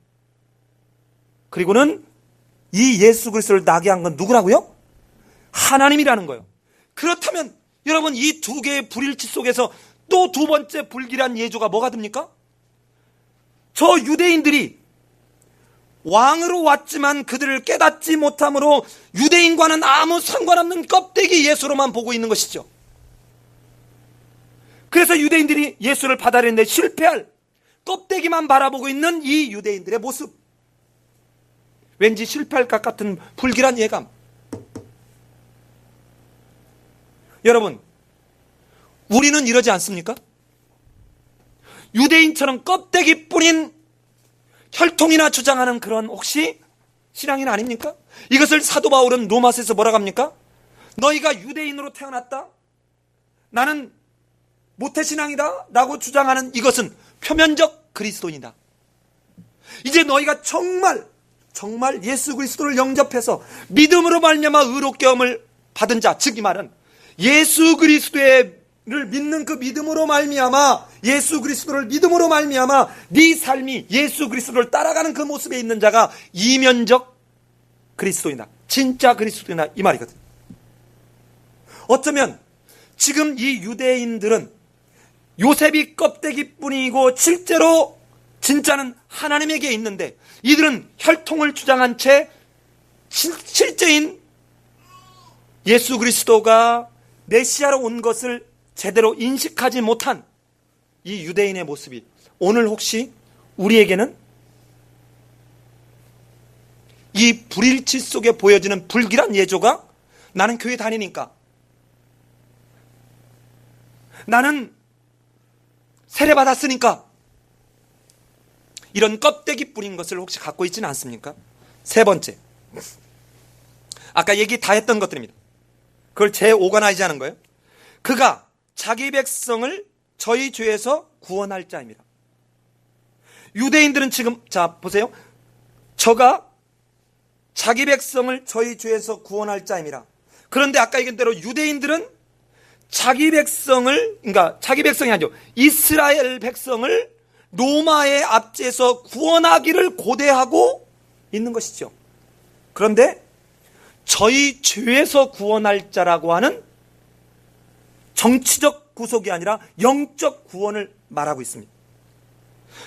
그리고는 이 예수 그리스도를 나게 한 건 누구라고요? 하나님이라는 거예요. 그렇다면 여러분, 이 두 개의 불일치 속에서 또 두 번째 불길한 예조가 뭐가 됩니까? 저 유대인들이 왕으로 왔지만 그들을 깨닫지 못함으로 유대인과는 아무 상관없는 껍데기 예수로만 보고 있는 것이죠. 그래서 유대인들이 예수를 받아들이는데 실패할, 껍데기만 바라보고 있는 이 유대인들의 모습, 왠지 실패할 것 같은 불길한 예감. 여러분, 우리는 이러지 않습니까? 유대인처럼 껍데기뿐인 혈통이나 주장하는 그런 혹시 신앙인 아닙니까? 이것을 사도 바울은 로마서에서 뭐라고 합니까? 너희가 유대인으로 태어났다? 나는 모태신앙이다? 라고 주장하는 이것은 표면적 그리스도인이다. 이제 너희가 정말 예수 그리스도를 영접해서 믿음으로 말미암아 의롭게 함을 받은 자, 즉 이 말은 예수 그리스도를 믿는 그 믿음으로 말미암아, 예수 그리스도를 믿음으로 말미암아 네 삶이 예수 그리스도를 따라가는 그 모습에 있는 자가 이면적 그리스도인이다, 진짜 그리스도인이다, 이 말이거든. 어쩌면 지금 이 유대인들은 요셉이 껍데기뿐이고 실제로 진짜는 하나님에게 있는데, 이들은 혈통을 주장한 채 실제인 예수 그리스도가 메시아로 온 것을 제대로 인식하지 못한 이 유대인의 모습이 오늘 혹시 우리에게는 이 불일치 속에 보여지는 불길한 예조가, 나는 교회 다니니까, 나는 세례받았으니까, 이런 껍데기 뿌린 것을 혹시 갖고 있지는 않습니까? 세 번째, 아까 얘기 다 했던 것들입니다. 그걸 재오가나이즈 하는 거예요. 그가 자기 백성을 저희 죄에서 구원할 자입니다. 유대인들은 지금, 자 보세요, 저가 자기 백성을 저희 죄에서 구원할 자입니다. 그런데 아까 얘기한 대로 유대인들은 자기 백성을, 그러니까 자기 백성이 아니죠, 이스라엘 백성을 로마의 압제에서 구원하기를 고대하고 있는 것이죠. 그런데 저희 죄에서 구원할 자라고 하는 정치적 구속이 아니라 영적 구원을 말하고 있습니다.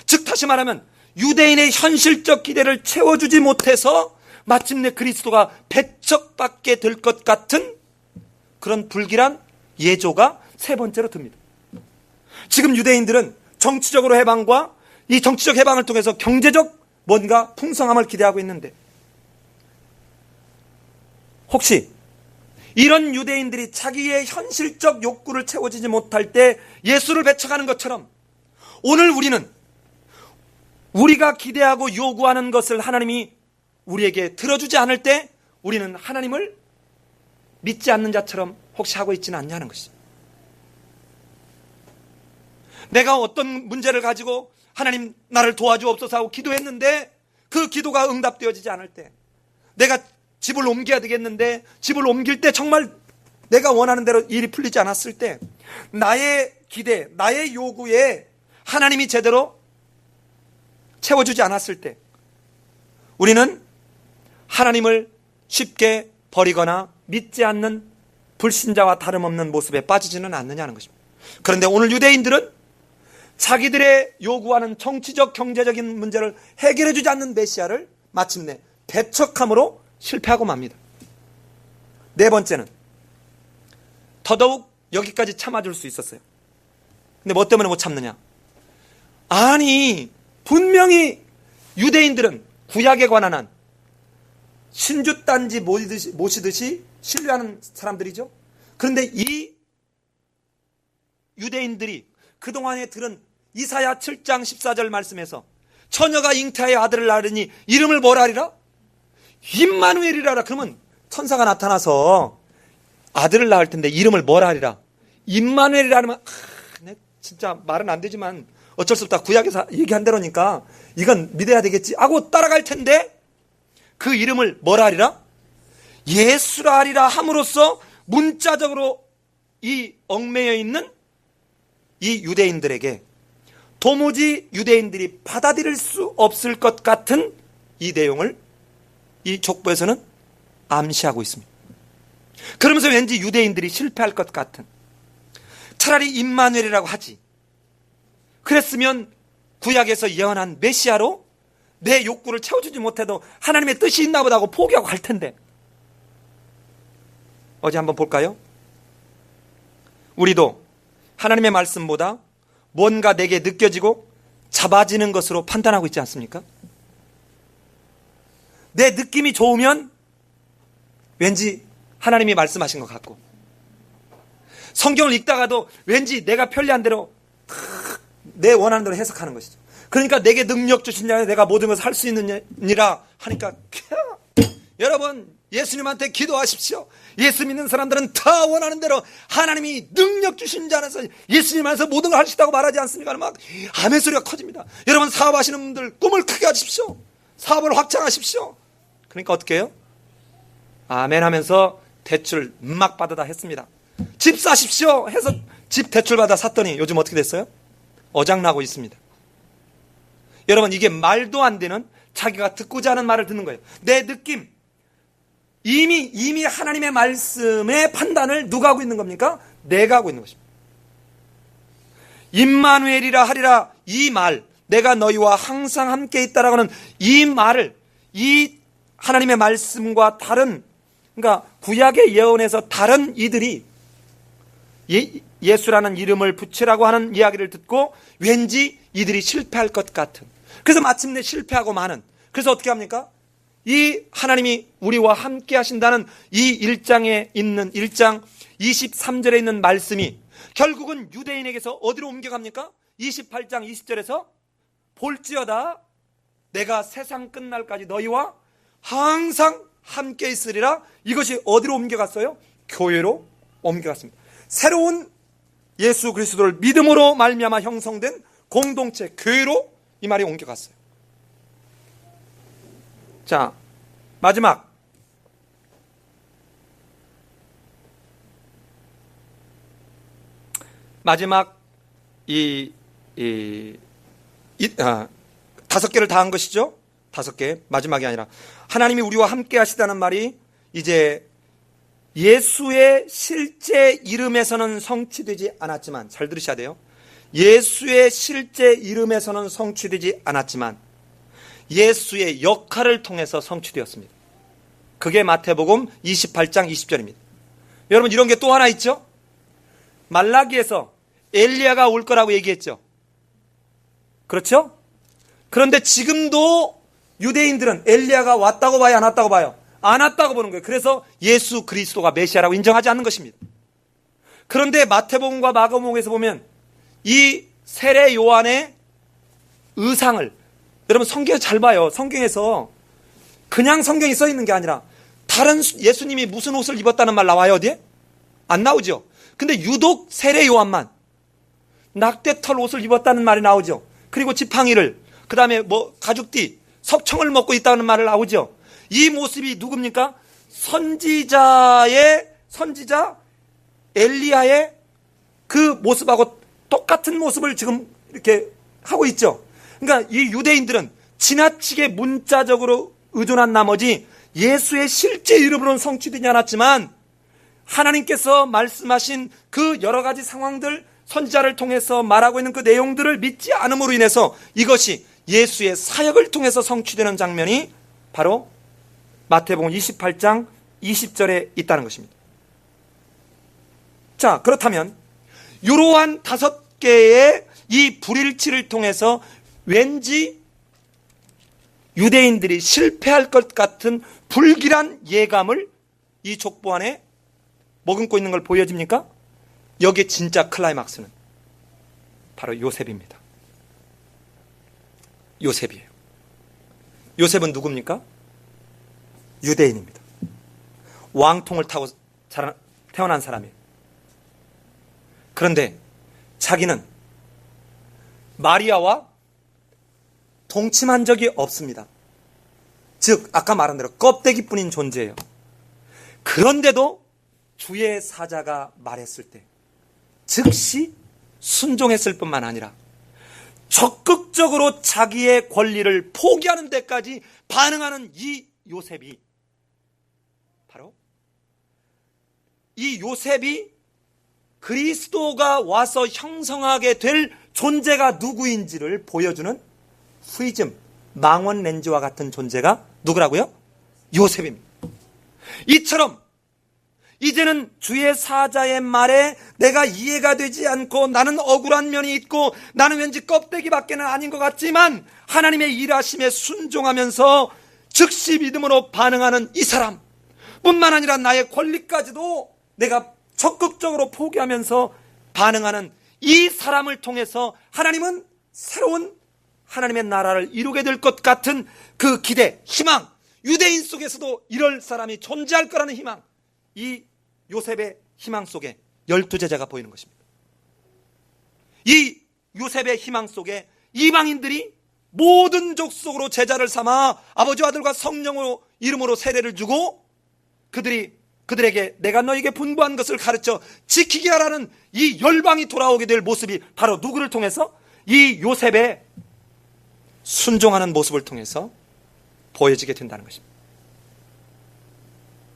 즉 다시 말하면 유대인의 현실적 기대를 채워주지 못해서 마침내 그리스도가 배척받게 될 것 같은 그런 불길한 예조가 세 번째로 듭니다. 지금 유대인들은 정치적으로 해방과 이 정치적 해방을 통해서 경제적 뭔가 풍성함을 기대하고 있는데, 혹시 이런 유대인들이 자기의 현실적 욕구를 채워지지 못할 때 예수를 배척하는 것처럼 오늘 우리는 우리가 기대하고 요구하는 것을 하나님이 우리에게 들어주지 않을 때 우리는 하나님을 믿지 않는 자처럼 혹시 하고 있지는 않냐는 것이죠. 내가 어떤 문제를 가지고 하나님 나를 도와주옵소서 하고 기도했는데 그 기도가 응답되어지지 않을 때, 내가 집을 옮겨야 되겠는데 집을 옮길 때 정말 내가 원하는 대로 일이 풀리지 않았을 때, 나의 기대, 나의 요구에 하나님이 제대로 채워주지 않았을 때 우리는 하나님을 쉽게 버리거나 믿지 않는 불신자와 다름없는 모습에 빠지지는 않느냐는 것입니다. 그런데 오늘 유대인들은 자기들의 요구하는 정치적 경제적인 문제를 해결해주지 않는 메시아를 마침내 배척함으로 실패하고 맙니다. 네 번째는 더더욱 여기까지 참아줄 수 있었어요. 근데 뭐 때문에 못 참느냐? 아니 분명히 유대인들은 구약에 관한 한 신주단지 모시듯이 신뢰하는 사람들이죠. 그런데 이 유대인들이 그동안에 들은 이사야 7장 14절 말씀에서 처녀가 잉태하여 아들을 낳으니 이름을 뭐라 하리라? 임마누엘이라. 그러면 천사가 나타나서 아들을 낳을 텐데 이름을 뭐라 하리라? 임마누엘이라면 진짜 말은 안 되지만 어쩔 수 없다, 구약에서 얘기한 대로니까 이건 믿어야 되겠지 하고 따라갈 텐데 그 이름을 뭐라 하리라? 예수라 하리라 함으로써 문자적으로 이 얽매여 있는 이 유대인들에게 도무지 유대인들이 받아들일 수 없을 것 같은 이 내용을 이 족보에서는 암시하고 있습니다. 그러면서 왠지 유대인들이 실패할 것 같은, 차라리 임마누엘이라고 하지, 그랬으면 구약에서 예언한 메시아로 내 욕구를 채워주지 못해도 하나님의 뜻이 있나 보다 하고 포기하고 갈 텐데. 어제 한번 볼까요? 우리도 하나님의 말씀보다 뭔가 내게 느껴지고 잡아지는 것으로 판단하고 있지 않습니까? 내 느낌이 좋으면 왠지 하나님이 말씀하신 것 같고, 성경을 읽다가도 왠지 내가 편리한 대로 내 원하는 대로 해석하는 것이죠. 그러니까 내게 능력 주시냐, 내가 모든 것을 할 수 있느니라 하니까, 여러분 예수님한테 기도하십시오. 예수 믿는 사람들은 다 원하는 대로 하나님이 능력 주신 자 안에서 예수님 안에서 모든 걸 할 수 있다고 말하지 않습니까? 막 아멘 소리가 커집니다. 여러분 사업하시는 분들 꿈을 크게 하십시오. 사업을 확장하십시오. 그러니까 어떻게 해요? 아멘 하면서 대출 막 받아다 했습니다. 집 사십시오 해서 집 대출 받아 샀더니 요즘 어떻게 됐어요? 어장나고 있습니다. 여러분 이게 말도 안 되는, 자기가 듣고자 하는 말을 듣는 거예요. 내 느낌, 이미 하나님의 말씀의 판단을 누가 하고 있는 겁니까? 내가 하고 있는 것입니다. 임마누엘이라 하리라, 이 말, 내가 너희와 항상 함께 있다라고 하는 이 말을, 이 하나님의 말씀과 다른, 그러니까 구약의 예언에서 다른 이들이 예수라는 이름을 붙이라고 하는 이야기를 듣고 왠지 이들이 실패할 것 같은, 그래서 마침내 실패하고 마는, 그래서 어떻게 합니까? 이 하나님이 우리와 함께 하신다는 이 1장에 있는 1장 23절에 있는 말씀이 결국은 유대인에게서 어디로 옮겨갑니까? 28장 20절에서 볼지어다 내가 세상 끝날까지 너희와 항상 함께 있으리라. 이것이 어디로 옮겨갔어요? 교회로 옮겨갔습니다. 새로운 예수 그리스도를 믿음으로 말미암아 형성된 공동체 교회로 이 말이 옮겨갔어요. 자, 마지막 다섯 개를 다 한 것이죠. 5개, 마지막이 아니라 하나님이 우리와 함께 하시다는 말이 이제 예수의 실제 이름에서는 성취되지 않았지만, 잘 들으셔야 돼요. 예수의 실제 이름에서는 성취되지 않았지만 예수의 역할을 통해서 성취되었습니다. 그게 마태복음 28장 20절입니다. 여러분 이런 게 또 하나 있죠. 말라기에서 엘리야가 올 거라고 얘기했죠. 그렇죠? 그런데 지금도 유대인들은 엘리야가 왔다고 봐요, 안 왔다고 봐요? 안 왔다고 보는 거예요. 그래서 예수 그리스도가 메시아라고 인정하지 않는 것입니다. 그런데 마태복음과 마가복음에서 보면 이 세례 요한의 의상을, 여러분 성경에서 잘 봐요. 성경에서 그냥 성경이 써 있는 게 아니라 다른 예수님이 무슨 옷을 입었다는 말 나와요? 어디에? 안 나오죠. 근데 유독 세례 요한만 낙대털 옷을 입었다는 말이 나오죠. 그리고 지팡이를, 그 다음에 가죽띠, 석청을 먹고 있다는 말을 나오죠. 이 모습이 누굽니까? 선지자 엘리야의 그 모습하고 똑같은 모습을 지금 이렇게 하고 있죠. 그러니까 이 유대인들은 지나치게 문자적으로 의존한 나머지 예수의 실제 이름으로는 성취되지 않았지만 하나님께서 말씀하신 그 여러 가지 상황들, 선지자를 통해서 말하고 있는 그 내용들을 믿지 않음으로 인해서 이것이 예수의 사역을 통해서 성취되는 장면이 바로 마태복음 28장 20절에 있다는 것입니다. 자, 그렇다면 이러한 5개의 이 불일치를 통해서 왠지 유대인들이 실패할 것 같은 불길한 예감을 이 족보 안에 머금고 있는 걸 보여집니까? 여기에 진짜 클라이막스는 바로 요셉입니다. 요셉이에요. 요셉은 누굽니까? 유대인입니다. 왕통을 타고 태어난 사람이에요. 그런데 자기는 마리아와 동침한 적이 없습니다. 즉 아까 말한 대로 껍데기뿐인 존재예요. 그런데도 주의 사자가 말했을 때 즉시 순종했을 뿐만 아니라 적극적으로 자기의 권리를 포기하는 데까지 반응하는 이 요셉이, 바로 이 요셉이 그리스도가 와서 형성하게 될 존재가 누구인지를 보여주는 후이즘, 망원 렌즈와 같은 존재가 누구라고요? 요셉입니다. 이처럼 이제는 주의 사자의 말에 내가 이해가 되지 않고 나는 억울한 면이 있고 나는 왠지 껍데기밖에는 아닌 것 같지만 하나님의 일하심에 순종하면서 즉시 믿음으로 반응하는 이 사람 뿐만 아니라 나의 권리까지도 내가 적극적으로 포기하면서 반응하는 이 사람을 통해서 하나님은 새로운 하나님의 나라를 이루게 될 것 같은 그 기대, 희망, 유대인 속에서도 이럴 사람이 존재할 거라는 희망, 이 요셉의 희망 속에 12제자가 보이는 것입니다. 이 요셉의 희망 속에 이방인들이 모든 족속으로 제자를 삼아 아버지와 아들과 성령으로 이름으로 세례를 주고 그들에게 내가 너에게 분부한 것을 가르쳐 지키게 하라는 이 열방이 돌아오게 될 모습이 바로 누구를 통해서? 이 요셉의 순종하는 모습을 통해서 보여지게 된다는 것입니다.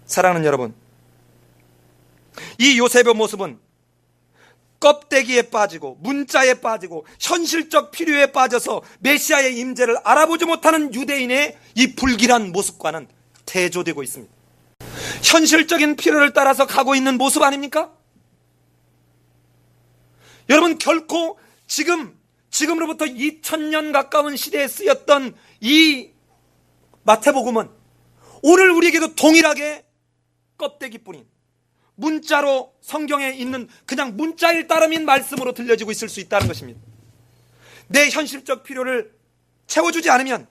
사랑하는 여러분, 이 요셉의 모습은 껍데기에 빠지고 문자에 빠지고 현실적 필요에 빠져서 메시아의 임재를 알아보지 못하는 유대인의 이 불길한 모습과는 대조되고 있습니다. 현실적인 필요를 따라서 가고 있는 모습 아닙니까? 여러분, 결코 지금으로부터 2000년 가까운 시대에 쓰였던 이 마태복음은 오늘 우리에게도 동일하게 껍데기뿐인 문자로 성경에 있는 그냥 문자일 따름인 말씀으로 들려지고 있을 수 있다는 것입니다. 내 현실적 필요를 채워주지 않으면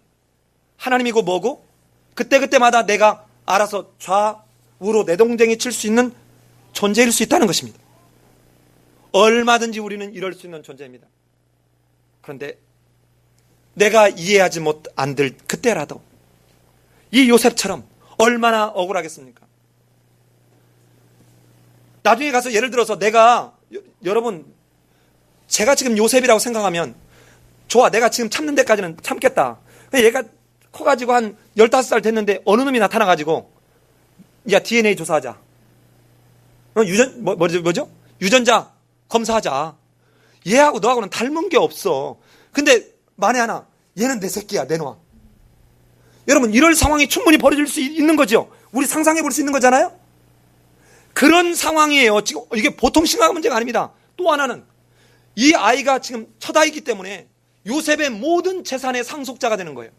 하나님이고 뭐고 그때그때마다 내가 알아서 좌우로 내동댕이 칠 수 있는 존재일 수 있다는 것입니다. 얼마든지 우리는 이럴 수 있는 존재입니다. 그런데 내가 이해하지 안 될 그때라도 이 요셉처럼 얼마나 억울하겠습니까? 나중에 가서 예를 들어서 여러분 제가 지금 요셉이라고 생각하면 좋아, 내가 지금 참는 데까지는 참겠다. 얘가 커가지고 한 15살 됐는데 어느 놈이 나타나가지고 야, DNA 조사하자. 뭐죠? 유전자 검사하자. 얘하고 너하고는 닮은 게 없어. 근데 만에 하나 얘는 내 새끼야, 내놔. 여러분, 이럴 상황이 충분히 벌어질 수 있는 거죠. 우리 상상해 볼 수 있는 거잖아요. 그런 상황이에요. 지금 이게 보통 심각한 문제가 아닙니다. 또 하나는 이 아이가 지금 첫 아이기 때문에 요셉의 모든 재산의 상속자가 되는 거예요.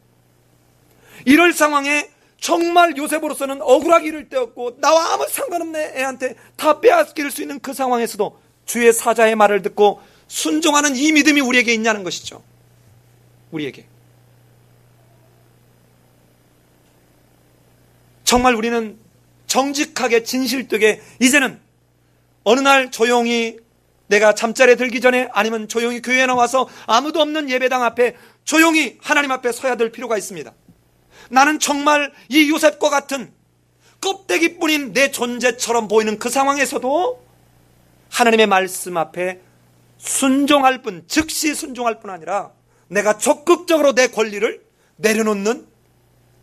이럴 상황에 정말 요셉으로서는 억울하기 이를 데 없고 나와 아무 상관없는 애한테 다 빼앗길 수 있는 그 상황에서도 주의 사자의 말을 듣고 순종하는 이 믿음이 우리에게 있냐는 것이죠. 우리에게. 정말 우리는 정직하게 진실되게 이제는 어느 날 조용히 내가 잠자리에 들기 전에 아니면 조용히 교회에 나와서 아무도 없는 예배당 앞에 조용히 하나님 앞에 서야 될 필요가 있습니다. 나는 정말 이 요셉과 같은 껍데기뿐인 내 존재처럼 보이는 그 상황에서도 하나님의 말씀 앞에 순종할 뿐, 즉시 순종할 뿐 아니라 내가 적극적으로 내 권리를 내려놓는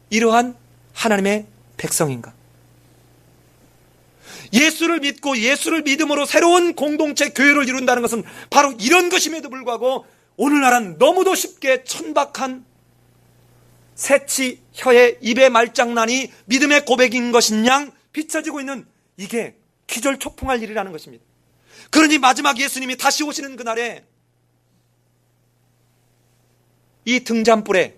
이러한 하나님의 백성인가? 예수를 믿고 예수를 믿음으로 새로운 공동체 교회를 이룬다는 것은 바로 이런 것임에도 불구하고 오늘날은 너무도 쉽게 천박한 새치 혀의 입의 말장난이 믿음의 고백인 것인 양 비춰지고 있는 이게 기절초풍할 일이라는 것입니다. 그러니 마지막 예수님이 다시 오시는 그날에 이 등잔불에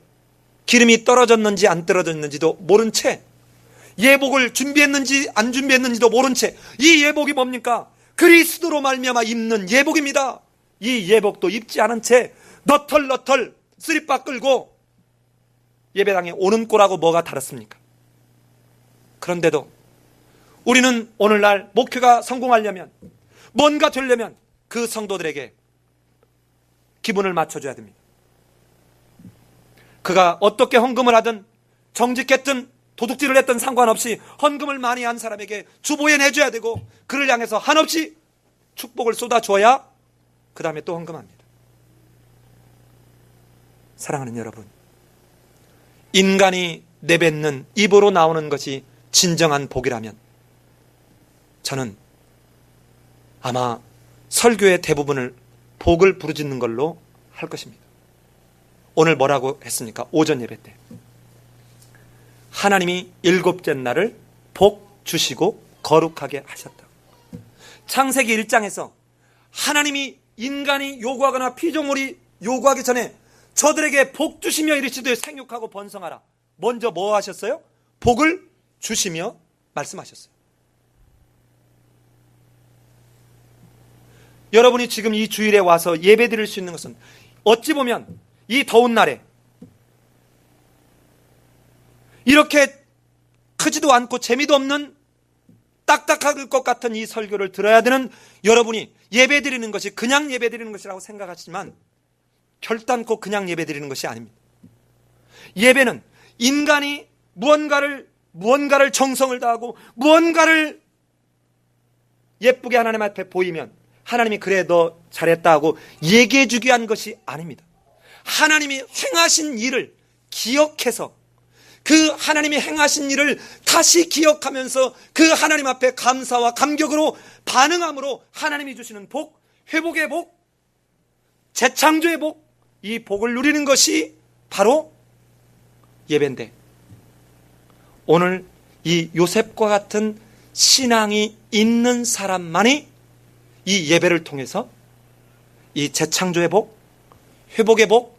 기름이 떨어졌는지 안 떨어졌는지도 모른 채 예복을 준비했는지 안 준비했는지도 모른 채 이 예복이 뭡니까? 그리스도로 말미암아 입는 예복입니다. 이 예복도 입지 않은 채 너털너털 쓰리빠 끌고 예배당에 오는 꼴하고 뭐가 다릅니까? 그런데도 우리는 오늘날 목회가 성공하려면 뭔가 되려면 그 성도들에게 기분을 맞춰줘야 됩니다. 그가 어떻게 헌금을 하든 정직했든 도둑질을 했든 상관없이 헌금을 많이 한 사람에게 주보에 내줘야 되고 그를 향해서 한없이 축복을 쏟아줘야 그 다음에 또 헌금합니다. 사랑하는 여러분, 인간이 내뱉는 입으로 나오는 것이 진정한 복이라면 저는 아마 설교의 대부분을 복을 부르짖는 걸로 할 것입니다. 오늘 뭐라고 했습니까? 오전 예배 때 하나님이 일곱째 날을 복 주시고 거룩하게 하셨다. 창세기 1장에서 하나님이 인간이 요구하거나 피조물이 요구하기 전에 저들에게 복 주시며 이르시되 생육하고 번성하라. 먼저 뭐 하셨어요? 복을 주시며 말씀하셨어요. 여러분이 지금 이 주일에 와서 예배 드릴 수 있는 것은 어찌 보면 이 더운 날에 이렇게 크지도 않고 재미도 없는 딱딱할 것 같은 이 설교를 들어야 되는 여러분이 예배 드리는 것이 그냥 예배 드리는 것이라고 생각하시지만 결단코 그냥 예배 드리는 것이 아닙니다. 예배는 인간이 무언가를 정성을 다하고 무언가를 예쁘게 하나님 앞에 보이면 하나님이 그래 너 잘했다 하고 얘기해 주기 위한 것이 아닙니다. 하나님이 행하신 일을 기억해서 그 하나님이 행하신 일을 다시 기억하면서 그 하나님 앞에 감사와 감격으로 반응함으로 하나님이 주시는 복, 회복의 복, 재창조의 복, 이 복을 누리는 것이 바로 예배인데 오늘 이 요셉과 같은 신앙이 있는 사람만이 이 예배를 통해서 이 재창조의 복, 회복의 복,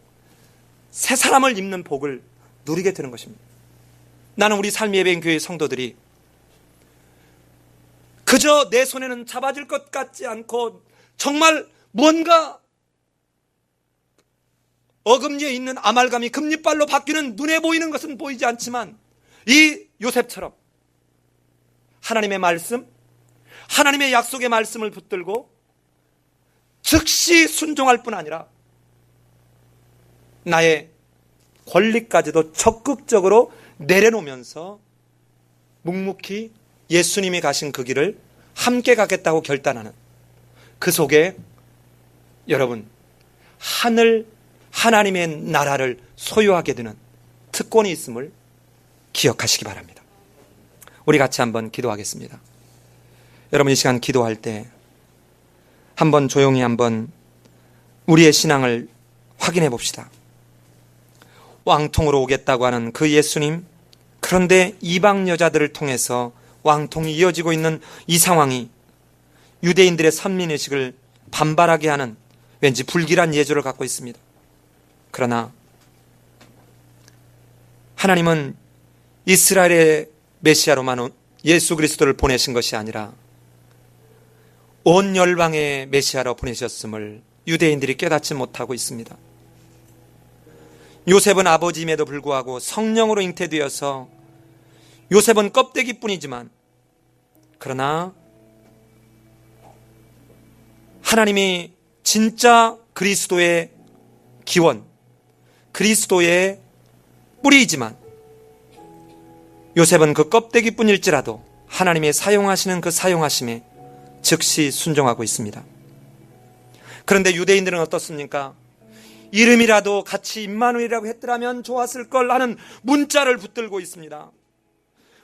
새 사람을 입는 복을 누리게 되는 것입니다. 나는 우리 삶의 예배인 교회 성도들이 그저 내 손에는 잡아질 것 같지 않고 정말 무언가 어금니에 있는 아말감이 금리발로 바뀌는 눈에 보이는 것은 보이지 않지만 이 요셉처럼 하나님의 말씀, 하나님의 약속의 말씀을 붙들고 즉시 순종할 뿐 아니라 나의 권리까지도 적극적으로 내려놓으면서 묵묵히 예수님이 가신 그 길을 함께 가겠다고 결단하는 그 속에 여러분 하나님의 나라를 소유하게 되는 특권이 있음을 기억하시기 바랍니다. 우리 같이 한번 기도하겠습니다. 여러분 이 시간 기도할 때 한번 조용히 한번 우리의 신앙을 확인해 봅시다. 왕통으로 오겠다고 하는 그 예수님, 그런데 이방 여자들을 통해서 왕통이 이어지고 있는 이 상황이 유대인들의 선민의식을 반발하게 하는 왠지 불길한 예조를 갖고 있습니다. 그러나 하나님은 이스라엘의 메시아로만 예수 그리스도를 보내신 것이 아니라 온 열방의 메시아로 보내셨음을 유대인들이 깨닫지 못하고 있습니다. 요셉은 아버지임에도 불구하고 성령으로 잉태되어서 요셉은 껍데기뿐이지만 그러나 하나님이 진짜 그리스도의 기원, 그리스도의 뿌리이지만 요셉은 그 껍데기뿐일지라도 하나님의 사용하시는 그 사용하심에 즉시 순종하고 있습니다. 그런데 유대인들은 어떻습니까? 이름이라도 같이 임마누엘이라고 했더라면 좋았을 걸 하는 문자를 붙들고 있습니다.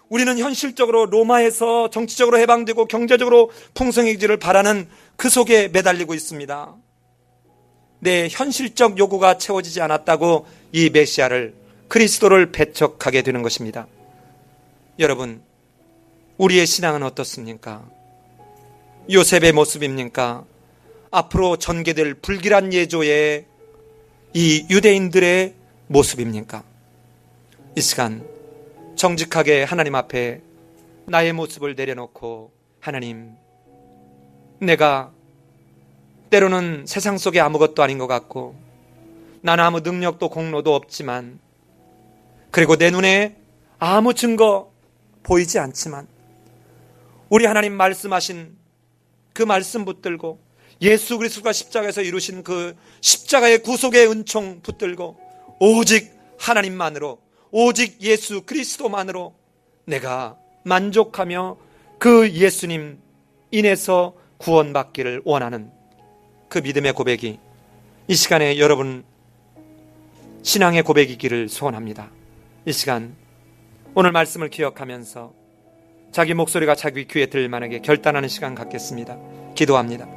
우리는 현실적으로 로마에서 정치적으로 해방되고 경제적으로 풍성해지기를 바라는 그 속에 매달리고 있습니다. 내 현실적 요구가 채워지지 않았다고 이 메시아를 그리스도를 배척하게 되는 것입니다. 여러분, 우리의 신앙은 어떻습니까? 요셉의 모습입니까? 앞으로 전개될 불길한 예조의 이 유대인들의 모습입니까? 이 시간 정직하게 하나님 앞에 나의 모습을 내려놓고 하나님, 내가 때로는 세상 속에 아무것도 아닌 것 같고 나는 아무 능력도 공로도 없지만 그리고 내 눈에 아무 증거 보이지 않지만 우리 하나님 말씀하신 그 말씀 붙들고 예수 그리스도가 십자가에서 이루신 그 십자가의 구속의 은총 붙들고 오직 하나님만으로 오직 예수 그리스도만으로 내가 만족하며 그 예수님 인해서 구원받기를 원하는 그 그 믿음의 고백이 이 시간에 여러분 신앙의 고백이기를 소원합니다. 이 시간 오늘 말씀을 기억하면서 자기 목소리가 자기 귀에 들만하게 결단하는 시간 갖겠습니다. 기도합니다.